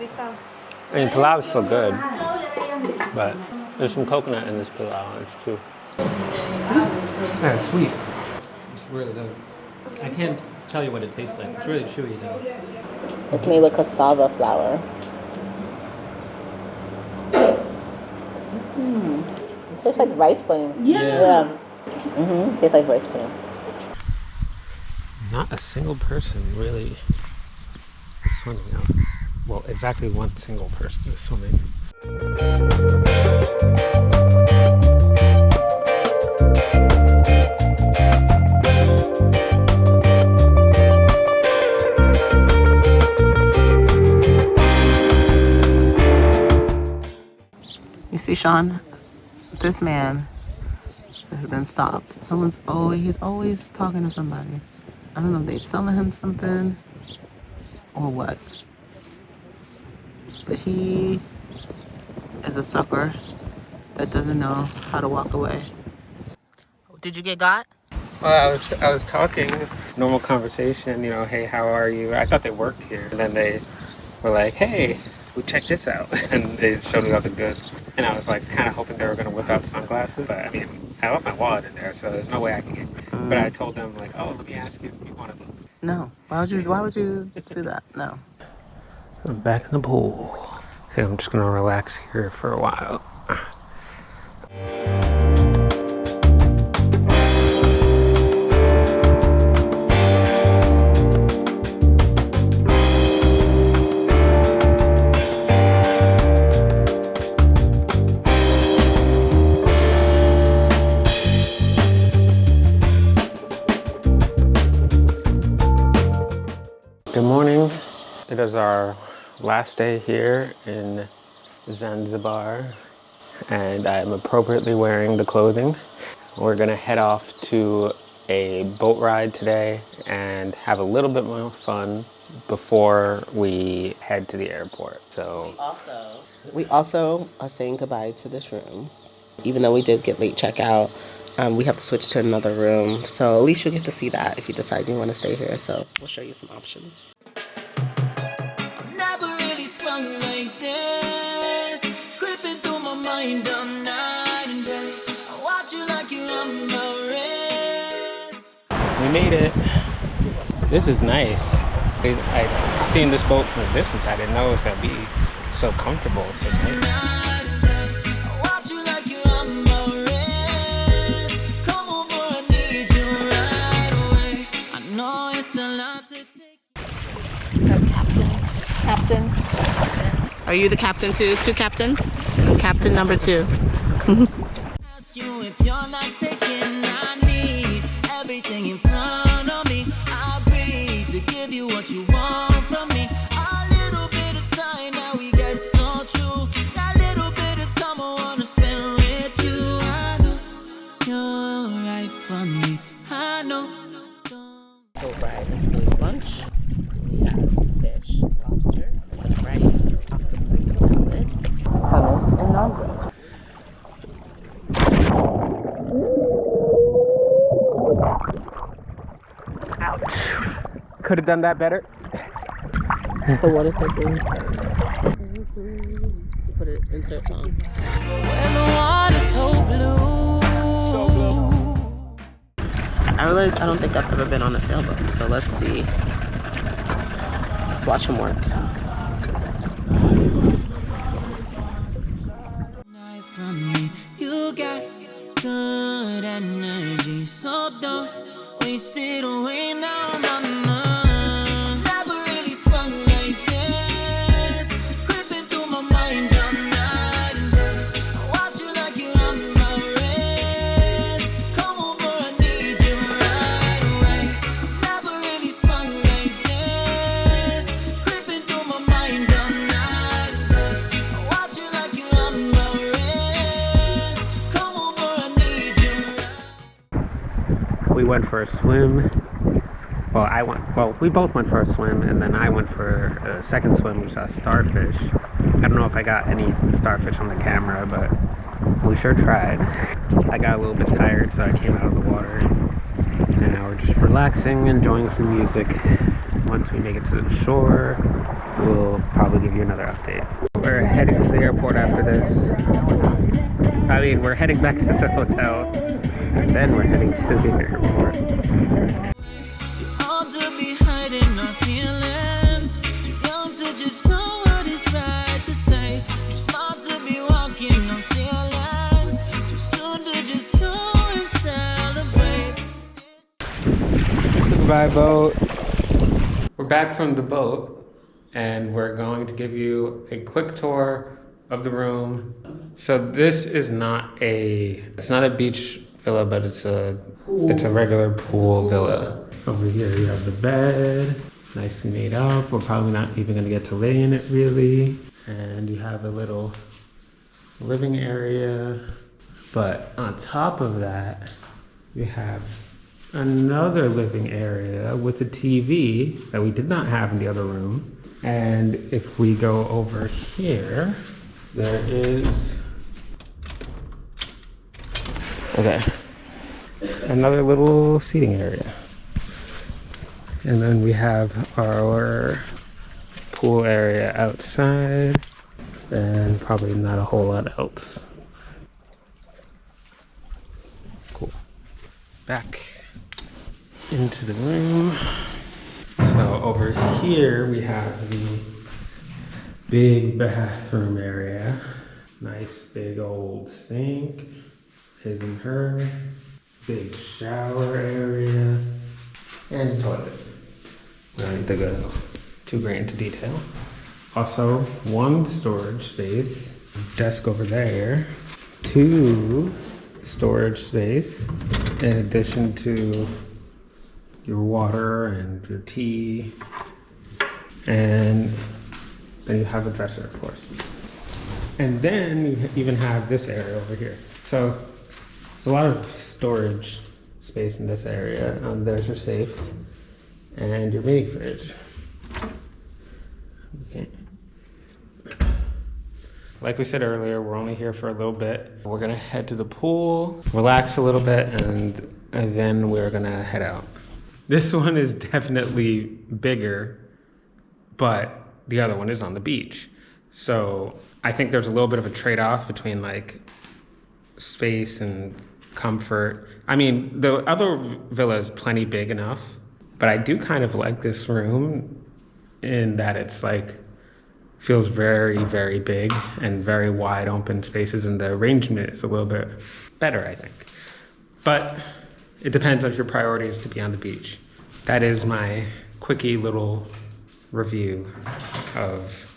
pilau is still good, but there's some coconut in this pilau, it's too. Yeah, it's sweet. It's really good. I can't tell you what it tastes like. It's really chewy though. It's made with cassava flour. It tastes like rice pudding. Yeah. Tastes like rice pudding. Not a single person really is swimming out. Well, exactly one single person is swimming. You see, Sean, this man has been stopped. He's always talking to somebody. I don't know if they're selling him something or what. But he is a sucker that doesn't know how to walk away. Did you get got? Well, I was talking, normal conversation, hey, how are you? I thought they worked here. And then they were like, hey, check this out. And they showed me all the goods. And I was like kind of hoping they were going to whip out sunglasses. But I mean, I left my wallet in there, so there's no way I can get. But I told them like, oh, let me ask you if you wanted them. No. Why would you do that? No. I'm back in the pool. I think I'm just going to relax here for a while. Good morning. It is our last day here in Zanzibar, and I'm appropriately wearing the clothing. We're gonna head off to a boat ride today and have a little bit more fun before we head to the airport. So We also are saying goodbye to this room. Even though we did get late checkout, we have to switch to another room. So at least you'll get to see that if you decide you want to stay here. So we'll show you some options. I've never really sprung like this, creeping through my mind all night and day. I watch you like you're on my radar. We made it. This is nice. I've seen this boat from a distance. I didn't know it was gonna be so comfortable, so nice. Captain. Are you the captain too? Two captains? Captain number 2. Ask you if you're not taking, I need everything in front of me. I breathe to give you what you want from me. A little bit of time now we get so true. That little bit of time I wanna spend with you. I know you're right for me. I know. Over at today's lunch, we have fish, lobster, rice, octopus salad, hummus, and naan bread. Ouch. Could have done that better. The water cycle. Put it insert song. When the water's so blue. So blue. I realized I don't think I've ever been on a sailboat, so let's see. Let's watch him work. From me, you got good energy, so don't waste it away now, mama. Never really sprung like this, creeping through my mind all night and day. I watch you like you're on my wrist. Come over, I need you right away. Never really sprung like this, creeping through my mind all night and day. I watch you like you're on my wrist. Come over, I need you. We went for a swim. Well, we both went for a swim, and then I went for a second swim. We saw starfish. I don't know if I got any starfish on the camera, but we sure tried. I got a little bit tired, so I came out of the water. And now we're just relaxing, enjoying some music. Once we make it to the shore, we'll probably give you another update. We're heading to the airport after this. I mean, we're heading back to the hotel, and then we're heading to the airport. Too old to be hiding our feelings, too young to just know what is right to say, too smart to be walking on ceilings, too soon to just go and celebrate. Goodbye, boat. We're back from the boat, and we're going to give you a quick tour of the room. So this is not a beach villa, but it's a regular pool villa. Over here you have the bed, nicely made up. We're probably not even gonna get to lay in it really. And you have a little living area. But on top of that, you have another living area with a TV that we did not have in the other room. And if we go over here, there is, another little seating area. And then we have our pool area outside, and probably not a whole lot else. Cool. Back into the room. So over here we have the big bathroom area. Nice big old sink, his and her. Big shower area, and a toilet. I don't need to go too great into detail. Also, one storage space, desk over there, 2 storage space, in addition to your water and your tea, and then you have a dresser, of course. And then you even have this area over here. So there's a lot of storage space in this area. There's your safe and your mini fridge. Okay. Like we said earlier, we're only here for a little bit. We're gonna head to the pool, relax a little bit, and then we're gonna head out. This one is definitely bigger, but the other one is on the beach. So I think there's a little bit of a trade-off between like space and comfort. I mean, the other villa is plenty big enough, but I do kind of like this room in that it's like, feels very, very big and very wide open spaces, and the arrangement is a little bit better, I think. But it depends if your priority is to be on the beach. That is my quickie little review of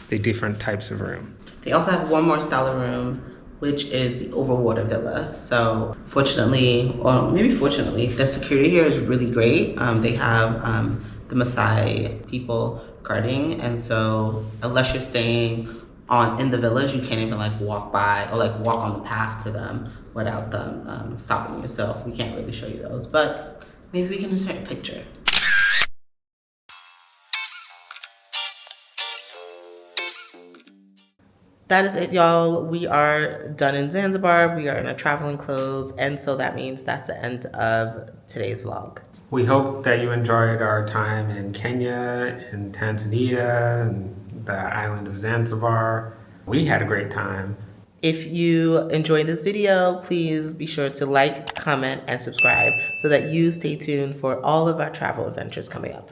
the different types of room. They also have one more style of room, which is the overwater villa. So fortunately, or maybe fortunately, the security here is really great. They have the Masai people guarding, and so unless you're staying in the village, you can't even like walk by or like walk on the path to them without them stopping you. So we can't really show you those, but maybe we can insert a picture. That is it, y'all. We are done in Zanzibar. We are in our traveling clothes, and so that means that's the end of today's vlog. We hope that you enjoyed our time in Kenya, in Tanzania, and the island of Zanzibar. We had a great time. If you enjoyed this video, please be sure to like, comment, and subscribe so that you stay tuned for all of our travel adventures coming up.